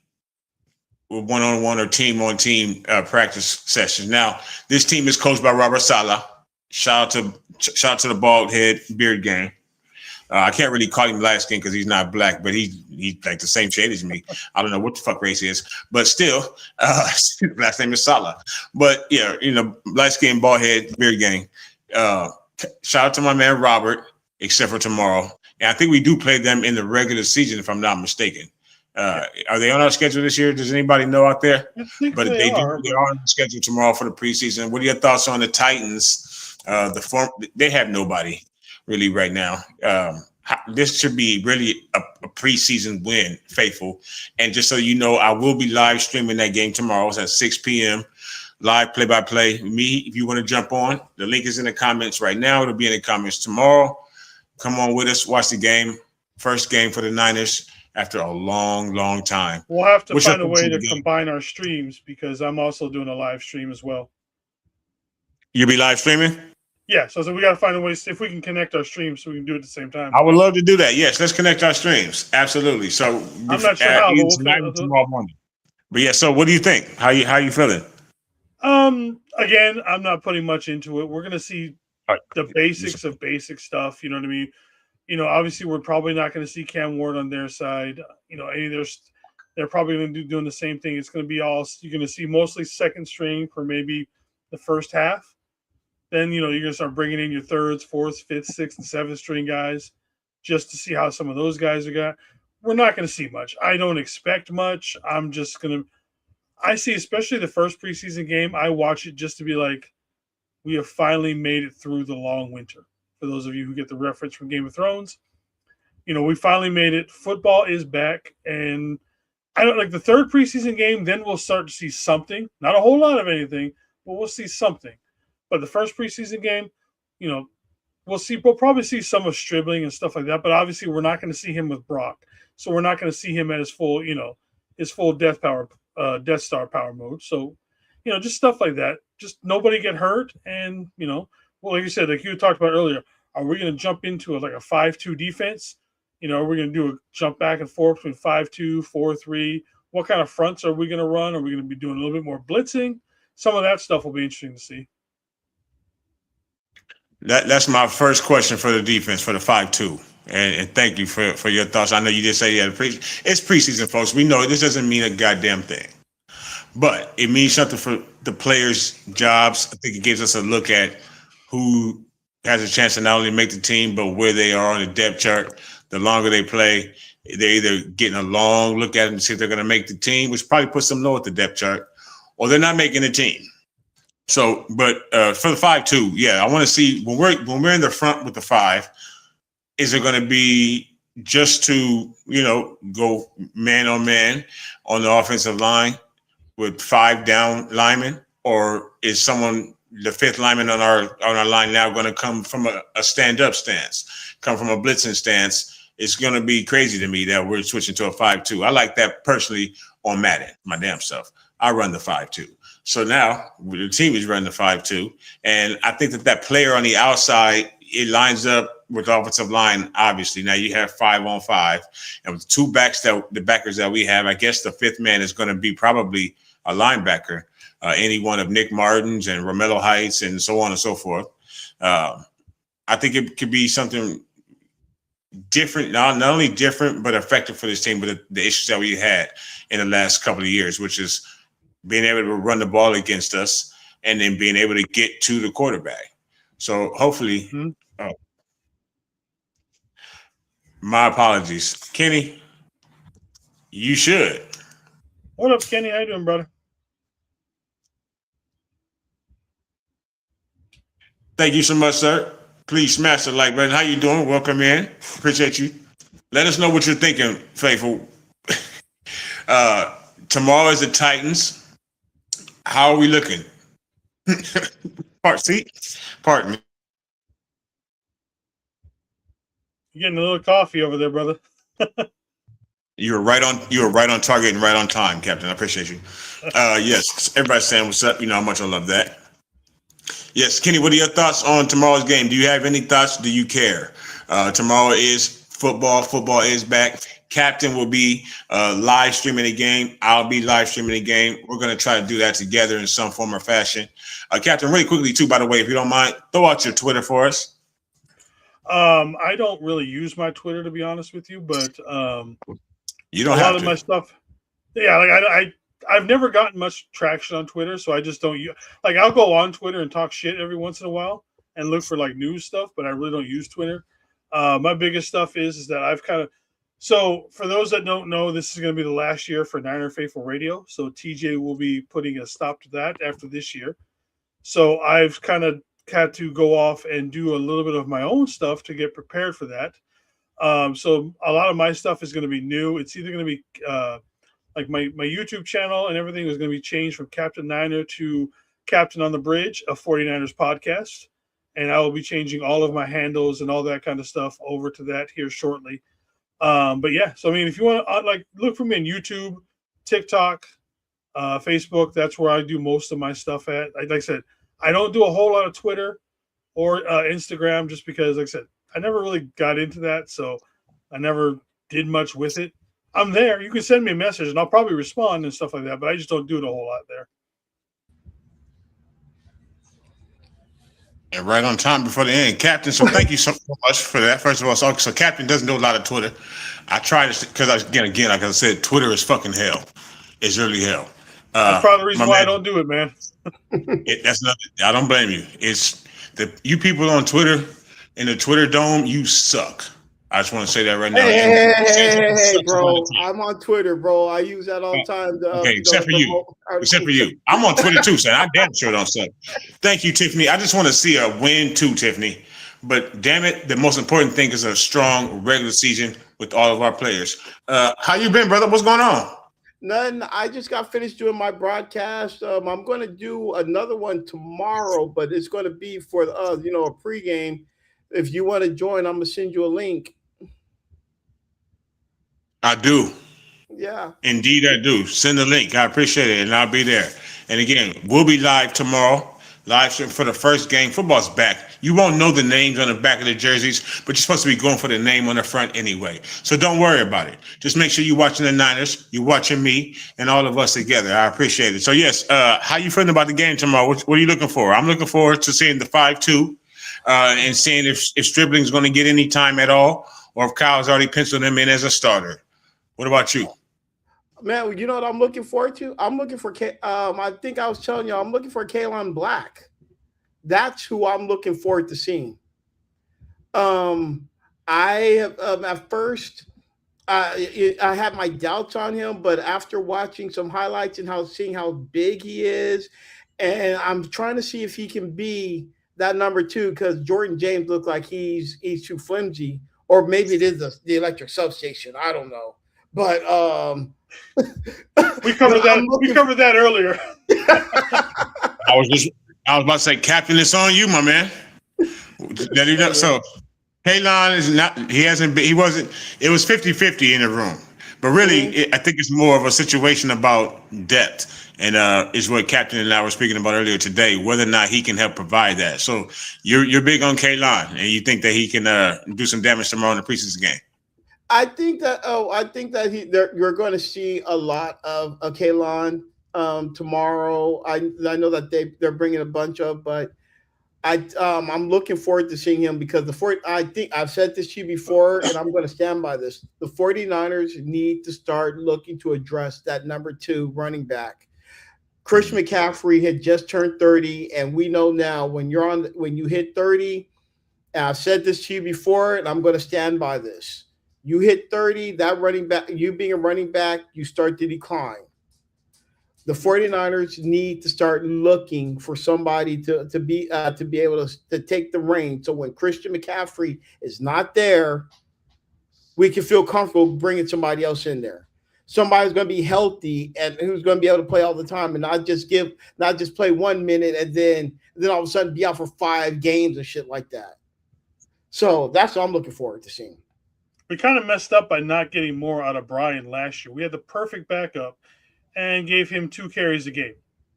one-on-one or team-on-team practice sessions. Now, this team is coached by Robert Saleh. shout out to the bald head beard gang. I can't really call him light skin because he's not black, but he's like the same shade as me. I don't know what the fuck race he is, but still, last name is Salah. But yeah, light skin, bald head, beard gang. Shout out to my man Robert, except for tomorrow. And I think we do play them in the regular season, if I'm not mistaken. Are they on our schedule this year? Does anybody know out there? But they are on the schedule tomorrow for the preseason. What are your thoughts on the Titans? They have nobody really right now. This should be really a preseason win, Faithful. And just so you know, I will be live streaming that game tomorrow. It's at 6 p.m. Live play-by-play. Me, if you want to jump on, the link is in the comments right now. It'll be in the comments tomorrow. Come on with us. Watch the game. First game for the Niners after a long, long time. We'll have to find a way to combine our streams because I'm also doing a live stream as well. You'll be live streaming? Yeah, so we got to find a way if we can connect our streams so we can do it at the same time. I would love to do that. Yes, let's connect our streams. Absolutely. So I'm not sure how, but tomorrow morning. But yeah, so what do you think? How you feeling? Again, I'm not putting much into it. We're gonna see the basics of basic stuff. You know what I mean? Obviously, we're probably not going to see Cam Ward on their side. They're probably going to be doing the same thing. It's going to be you're going to see mostly second string for maybe the first half. Then, you're going to start bringing in your thirds, fourths, fifth, sixth, and seventh string guys just to see how some of those guys are going. We're not going to see much. I don't expect much. I see, especially the first preseason game, I watch it just to be like, we have finally made it through the long winter. For those of you who get the reference from Game of Thrones, we finally made it. Football is back. And I don't like the third preseason game. Then we'll start to see something, not a whole lot of anything, but we'll see something. But the first preseason game, we'll probably see some of Stribling and stuff like that. But obviously we're not going to see him with Brock. So we're not going to see him at his full Death Star power mode. So, just stuff like that. Just nobody get hurt. And, well, like you said, like you talked about earlier, are we going to jump into a 5-2 defense? Are we going to do a jump back and forth between 5-2, 4-3? What kind of fronts are we going to run? Are we going to be doing a little bit more blitzing? Some of that stuff will be interesting to see. That's my first question for the defense for the 5-2. And thank you for your thoughts. I know you did say it's preseason, folks. We know this doesn't mean a goddamn thing. But it means something for the players' jobs. I think it gives us a look at who has a chance to not only make the team, but where they are on the depth chart. The longer they play, they're either getting a long look at them to see if they're going to make the team, which probably puts them low at the depth chart, or they're not making the team. So, but for the 5-2, yeah, I want to see when we're in the front with the 5, is it going to be just to go man on man on the offensive line with 5 down linemen, or is someone the 5th lineman on our line now going to come from a stand-up stance, come from a blitzing stance? It's going to be crazy to me that we're switching to a 5-2. I like that personally on Madden, my damn self. I run the 5-2. So now the team is running the 5-2. And I think that player on the outside, it lines up with the offensive line, obviously. Now you have 5-on-5. And with the backers that we have, I guess the 5th man is going to be probably a linebacker. Any one of Nick Martin's and Romello Heights and so on and so forth. I think it could be something different, not only different, but effective for this team, but the issues that we had in the last couple of years, which is being able to run the ball against us and then being able to get to the quarterback. So hopefully, my apologies. Kenny, you should. What up, Kenny? How you doing, brother? Thank you so much, sir. Please smash the like button. How you doing? Welcome in. Appreciate you. Let us know what you're thinking, Faithful. Tomorrow is the Titans. How are we looking? Pardon me. You're getting a little coffee over there, brother. You were right on target and right on time, Captain. I appreciate you. Yes, everybody's saying what's up. You know how much I love that. Yes, Kenny, what are your thoughts on tomorrow's game? Do you have any thoughts? Do you care? Tomorrow is football. Football is back. Captain will be live streaming the game. I'll be live streaming the game. We're going to try to do that together in some form or fashion. Captain, really quickly, too, by the way, if you don't mind, throw out your Twitter for us. I don't really use my Twitter, to be honest with you, but You don't a have lot of to. my stuff. Yeah, like I've never gotten much traction on Twitter, so I just don't use. Like I'll go on Twitter and talk shit every once in a while and look for like news stuff, but I really don't use Twitter. My biggest stuff is that I've kind of. So for those that don't know, this is going to be the last year for Niner Faithful Radio. So TJ will be putting a stop to that after this year. So I've kind of had to go off and do a little bit of my own stuff to get prepared for that. So a lot of my stuff is going to be new. It's either going to be like my YouTube channel and everything is going to be changed from Captain Niner to Captain on the Bridge, a 49ers podcast. And I will be changing all of my handles and all that kind of stuff over to that here shortly. But yeah, so I mean, if you want to like look for me on YouTube, TikTok, Facebook, that's where I do most of my stuff at. Like I said, I don't do a whole lot of Twitter or Instagram just because, like I said, I never really got into that, so I never did much with it. I'm there. You can send me a message, and I'll probably respond and stuff like that, but I just don't do it a whole lot there. And right on time before the end, Captain. So thank you so much for that. First of all, so Captain doesn't do a lot of Twitter. I try to because again, like I said, Twitter is fucking hell. It's really hell. That's probably the reason why I don't do it, man. That's nothing. I don't blame you. It's you people on Twitter in the Twitter dome. You suck. I just want to say that right now. Hey, bro. I'm on Twitter, bro. I use that all the time. Okay, except for you. Except for you. I'm on Twitter too, so I damn sure don't suck. Thank you, Tiffany. I just want to see a win too, Tiffany. But damn it, the most important thing is a strong regular season with all of our players. How you been, brother? What's going on? None. I just got finished doing my broadcast. I'm going to do another one tomorrow, but it's going to be for a pregame. If you want to join, I'm going to send you a link. I do. Yeah. Indeed, I do. Send the link. I appreciate it, and I'll be there. And again, we'll be live tomorrow. Live stream for the first game. Football's back. You won't know the names on the back of the jerseys, but you're supposed to be going for the name on the front anyway. So don't worry about it. Just make sure you're watching the Niners, you're watching me, and all of us together. I appreciate it. So yes, how you feeling about the game tomorrow? What are you looking for? I'm looking forward to seeing the 5-2 and seeing if Stribling's going to get any time at all, or if Kyle's already penciled him in as a starter. What about you? Man, you know what I'm looking forward to? I'm looking for I think I was telling you, I'm looking for Kalen Black. That's who I'm looking forward to seeing. I have at first I had my doubts on him, but after watching some highlights and seeing how big he is, and I'm trying to see if he can be that number 2 because Jordan James looked like he's too flimsy, or maybe it is the electric substation. I don't know, but we covered that. We covered that earlier. I was about to say, Captain, it's on you, my man. So Kalon is not. He hasn't been. He wasn't. It was 50-50 in the room, but really, I think it's more of a situation about depth, and is what Captain and I were speaking about earlier today. Whether or not he can help provide that. So you're big on Kalon, and you think that he can do some damage tomorrow in the preseason game. I think that you're going to see a lot of Kalon tomorrow. I know that they're bringing a bunch of, but I'm looking forward to seeing him because I think I've said this to you before, and I'm going to stand by this. The 49ers need to start looking to address that number 2 running back. Christian McCaffrey had just turned 30, and we know now when you hit 30, and I've said this to you before, and I'm going to stand by this. You hit 30, that running back, you being a running back, you start to decline. The 49ers need to start looking for somebody to be able to take the reins. So when Christian McCaffrey is not there, we can feel comfortable bringing somebody else in there. Somebody's going to be healthy and who's going to be able to play all the time and not just play 1 minute and then all of a sudden be out for 5 games and shit like that. So that's what I'm looking forward to seeing. We kind of messed up by not getting more out of Brian last year. We had the perfect backup and gave him 2 carries a game.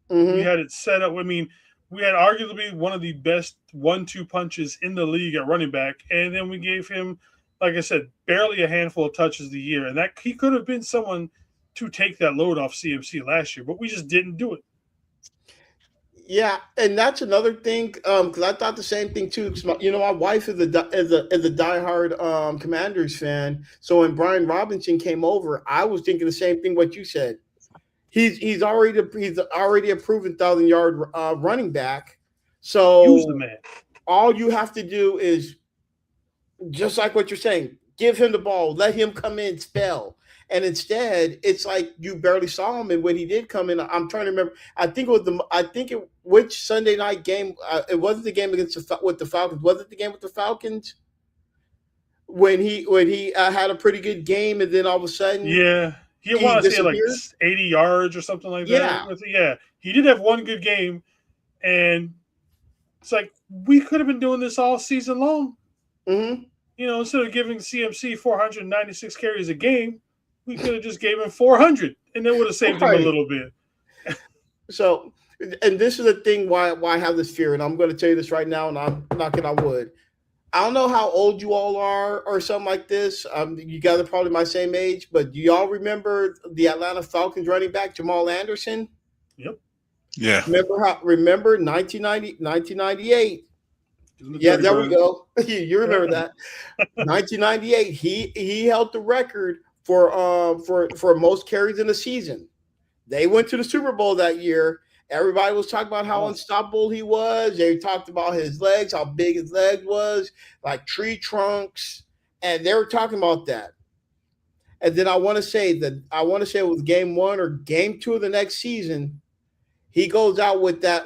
Mm-hmm. We had it set up. I mean, we had arguably one of the best 1-2 punches in the league at running back, and then we gave him like I said, barely a handful of touches a year, and that he could have been someone to take that load off CMC last year, but we just didn't do it. Yeah, and that's another thing. Because I thought the same thing too. 'Cause my wife is a diehard Commanders fan. So when Brian Robinson came over, I was thinking the same thing. What you said. He's already a proven 1,000-yard running back. So Use the man. all you have to do is just like what you're saying. Give him the ball. Let him come in, spell. And instead, it's like you barely saw him. And when he did come in, I'm trying to remember. Which Sunday night game? It wasn't the game with the Falcons. Was it the game with the Falcons? When he had a pretty good game, and then all of a sudden, Yeah, he want to say like disappeared? 80 yards or something like Yeah. that. Yeah, he did have one good game, and it's like we could have been doing this all season long. Mm-hmm. You know, instead of giving CMC 496 carries a game, we could have just gave him 400, and that would have saved him a little bit. So, and this is the thing why I have this fear, and I'm going to tell you this right now, and I'm knocking on wood. I don't know how old you all are or something like this. You guys are probably my same age, but do y'all remember the Atlanta Falcons running back, Jamal Anderson? Yep. Yeah. Remember 1998? Yeah, there we go. You remember that. 1998, he held the record for most carries in the season. They went to the Super Bowl that year. Everybody was talking about how unstoppable he was. They talked about his legs, how big his legs was, like tree trunks, and they were talking about that. And then I want to say it was game 1 or game 2 of the next season. He goes out with that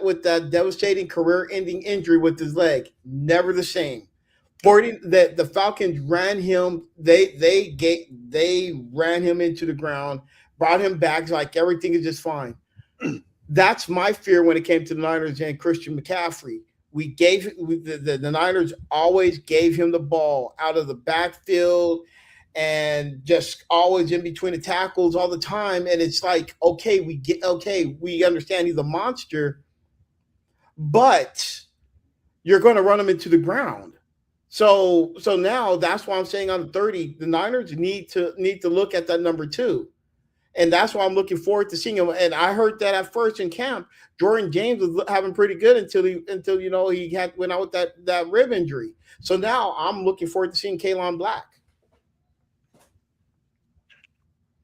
devastating career-ending injury with his leg. Never the same. The Falcons ran him. They ran him into the ground, brought him back like everything is just fine. That's my fear when it came to the Niners and Christian McCaffrey. The Niners always gave him the ball out of the backfield and just always in between the tackles all the time. And it's like, we understand he's a monster, but you're going to run him into the ground. So now that's why I'm saying on the 30, the Niners need to look at that number 2. And that's why I'm looking forward to seeing him. And I heard that at first in camp, Jordan James was having pretty good until he went out with that rib injury. So now I'm looking forward to seeing Kalen Black.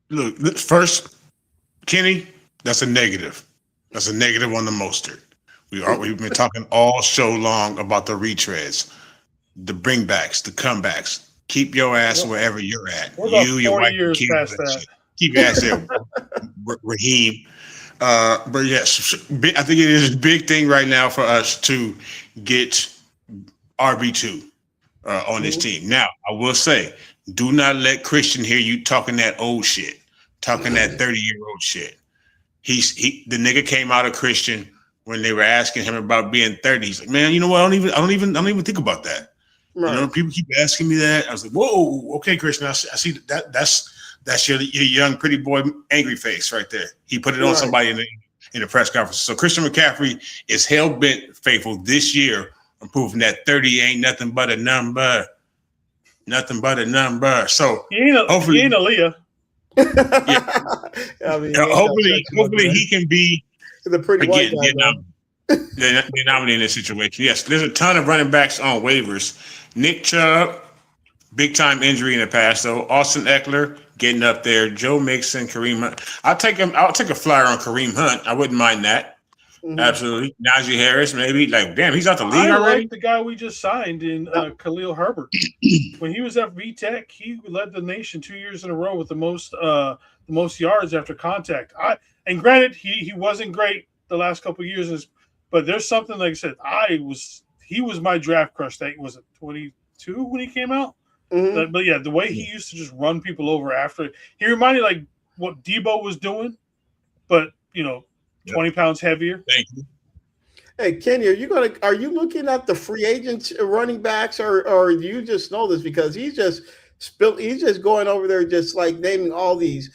Look, first, Kenny, that's a negative. That's a negative on the Mostert. We've been talking all show long about the retreads, the bringbacks, the comebacks. Keep your ass wherever you're at. We're about Your 40 wife, years kids, past that. shit. Keep your ass there, Raheem. But yes, I think it is a big thing right now for us to get RB2 on this team. Now, I will say, do not let Christian hear you talking that old shit, talking that 30-year-old shit. The nigga came out of Christian when they were asking him about being 30. He's like, man, you know what? I don't even think about that. Right. You know, people keep asking me that. I was like, whoa, okay, Christian, I see that. That's your young pretty boy angry face right there. He put it on somebody in the press conference. So Christian McCaffrey is hell-bent faithful this year on proving that 30 ain't nothing but a number. Nothing but a number. So hopefully, he ain't Aaliyah. Hopefully he can be the pretty white guy, nominated in this situation. Yes, there's a ton of running backs on waivers. Nick Chubb, big time injury in the past though. Austin Eckler getting up there. Joe Mixon, Kareem Hunt. I'll take a flyer on Kareem Hunt. I wouldn't mind that. Mm-hmm. Absolutely. Najee Harris, maybe. Like, damn, he's out the league already. Like the guy we just signed in Khalil Herbert. When he was at VTech, he led the nation 2 years in a row with the most yards after contact. And granted, he wasn't great the last couple of years, but there's something like I said. He was my draft crush. That was 22 when he came out. Mm-hmm. But yeah, the way he used to just run people over after, he reminded like what Debo was doing, but 20 pounds heavier. Thank you. Hey Kenny, are you looking at the free agents running backs, or do you just know this because he's just going over there just like naming all these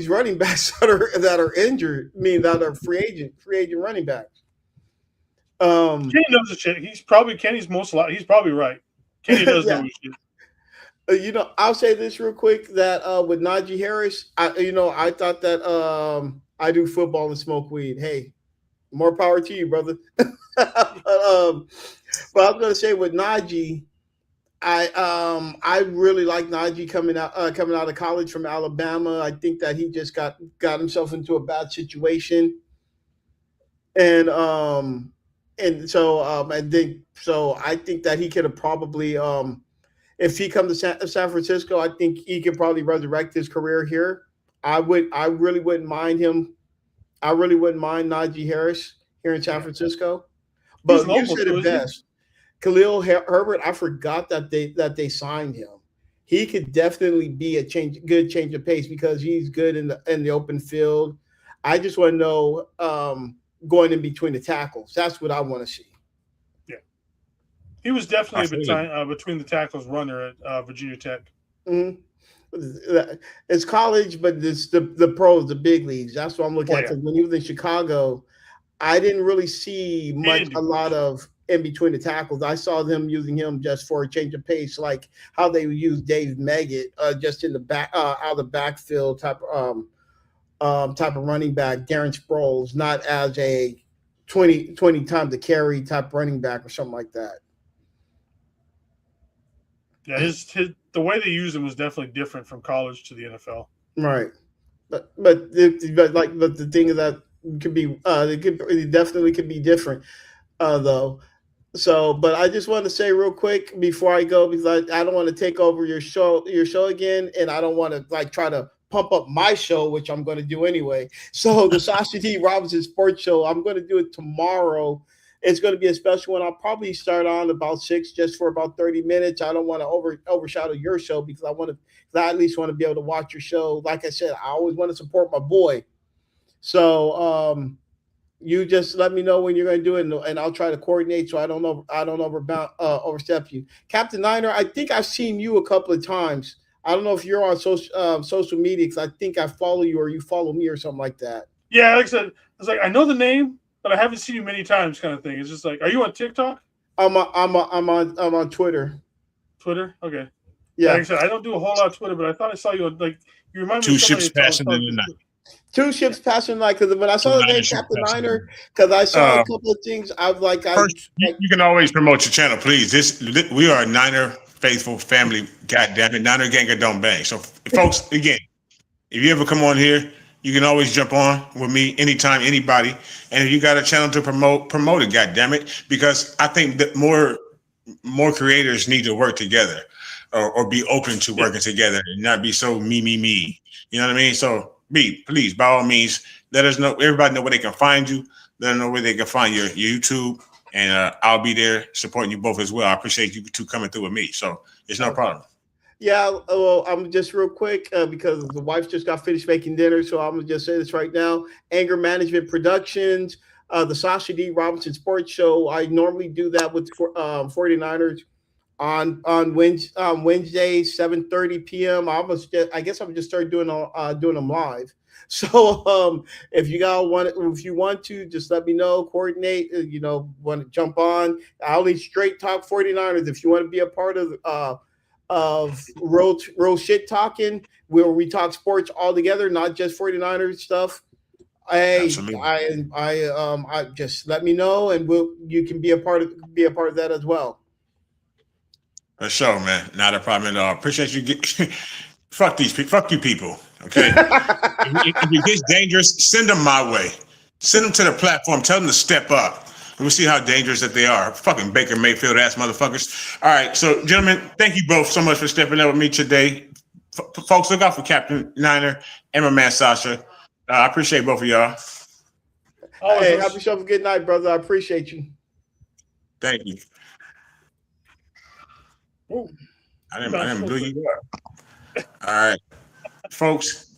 running backs that are injured, that are free agent running backs. Kenny knows the shit. He's probably Kenny's most. He's probably right. Kenny does know his shit. I'll say this real quick that with Najee Harris, I thought that I do football and smoke weed. Hey, more power to you, brother. But I was gonna say with Najee, I really like Najee coming out of college from Alabama. I think that he just got himself into a bad situation, and I think that he could have probably if he comes to San Francisco, I think he could probably resurrect his career here. I really wouldn't mind him. I really wouldn't mind Najee Harris here in San Francisco. He's But you local, said too, it isn't he? best. Khalil Herbert, I forgot that they signed him. He could definitely be a good change of pace because he's good in the open field. I just want to know going in between the tackles. That's what I want to see. Yeah, he was definitely Absolutely. between the tackles runner at Virginia Tech. Mhm. It's college, but it's the pros, the big leagues. That's what I'm looking Oh, at. yeah. Because when he was in Chicago, I didn't really see didn't do a lot much. of in between the tackles. I saw them using him just for a change of pace, like how they would use Dave Meggett, just in the back, out of the backfield type of running back. Darren Sproles, not as a 20 times the carry type running back or something like that. Yeah, his the way they used him was definitely different from college to the NFL. Right. But the thing is that it definitely could be different though. So, but I just want to say real quick before I go, because I don't want to take over your show again, and I don't want to try to pump up my show, which I'm going to do anyway. So the Sasha D. Robinson Sports Show, I'm going to do it tomorrow. It's going to be a special one. I'll probably start on about 6, just for about 30 minutes. I don't want to overshadow your show because I at least want to be able to watch your show. Like I said, I always want to support my boy. So, you just let me know when you're going to do it, and I'll try to coordinate so I don't overstep you. Captain Niner, I think I've seen you a couple of times. I don't know if you're on social media because I think I follow you or you follow me or something like that. Yeah, like I said, it's like I know the name, but I haven't seen you many times, kind of thing. It's just like, are you on TikTok, I'm on Twitter. Twitter? Okay. Yeah, Like I said, I don't do a whole lot of Twitter, but I thought I saw you on, like, you remind me Two of somebody ships I was passing in talking the night. to. two ships passing like because when I saw the name Ships Captain passing in the Niner, night. because I saw a couple of things, I was like, First, you can always promote your channel, please. We are a Niner faithful family. God damn it, Niner Ganger don't bang. So, folks, again, if you ever come on here, you can always jump on with me anytime, anybody. And if you got a channel to promote it. God damn it, because I think that more creators need to work together, or be open to working together and not be so me. You know what I mean? So, please, by all means, let us know. Everybody know where they can find you. Let them know where they can find your YouTube, and I'll be there supporting you both as well. I appreciate you two coming through with me. So it's no problem. Yeah, well, I'm just real quick because the wife just got finished making dinner, so I'm gonna just say this right now. Anger Management Productions, the Sasha D. Robinson Sports Show. I normally do that with 49ers on Wednesday, 7:30 p.m. I guess I'm just start doing them live. So if you want to, just let me know, coordinate, want to jump on. I only straight talk 49ers. If you want to be a part of real shit talking, where we talk sports all together, not just 49ers stuff. I just let me know, and you can be a part of that as well. For sure, man. Not a problem at all. Appreciate you. Fuck you people. Okay. If it gets dangerous, send them my way. Send them to the platform. Tell them to step up. We'll see how dangerous that they are. Fucking Baker Mayfield ass motherfuckers. All right. So, gentlemen, thank you both so much for stepping up with me today. Folks, look out for Captain Niner and my man Sasha. I appreciate both of y'all. Hey, have yourself a good night, brother. I appreciate you. Thank you. Ooh, I didn't blow you up. All right, folks.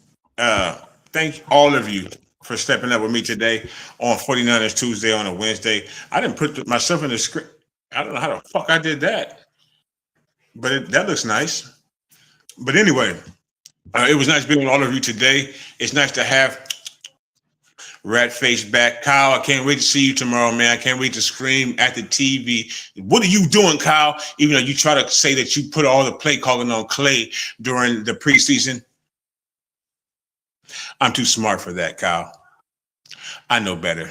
Thank all of you for stepping up with me today on 49ers Tuesday on a Wednesday. I didn't put myself in the script. I don't know how the fuck I did that, but that looks nice. But anyway, it was nice being with all of you today. It's nice to have Rat face back. Kyle, I can't wait to see you tomorrow, man. I can't wait to scream at the TV. What are you doing, Kyle? Even though you try to say that you put all the play calling on Clay during the preseason. I'm too smart for that, Kyle. I know better.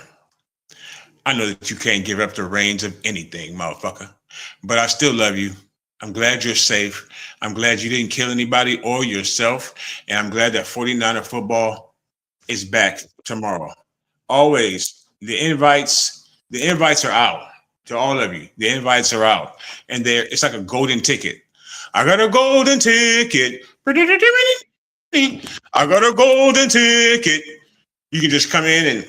I know that you can't give up the reins of anything, motherfucker. But I still love you. I'm glad you're safe. I'm glad you didn't kill anybody or yourself. And I'm glad that 49er football is back tomorrow. Always, the invites are out to all of you. The invites are out. And it's like a golden ticket. I got a golden ticket. I got a golden ticket. You can just come in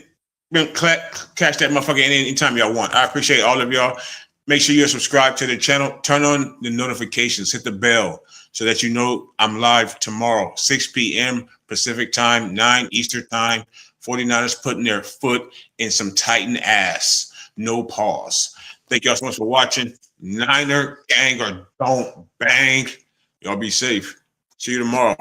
and catch that motherfucker anytime y'all want. I appreciate all of y'all. Make sure you're subscribed to the channel. Turn on the notifications. Hit the bell so that you know I'm live tomorrow, 6 p.m. Pacific time, 9 Eastern time. 49ers putting their foot in some Titan ass. No pause. Thank y'all so much for watching. Niner gang or don't bang. Y'all be safe. See you tomorrow.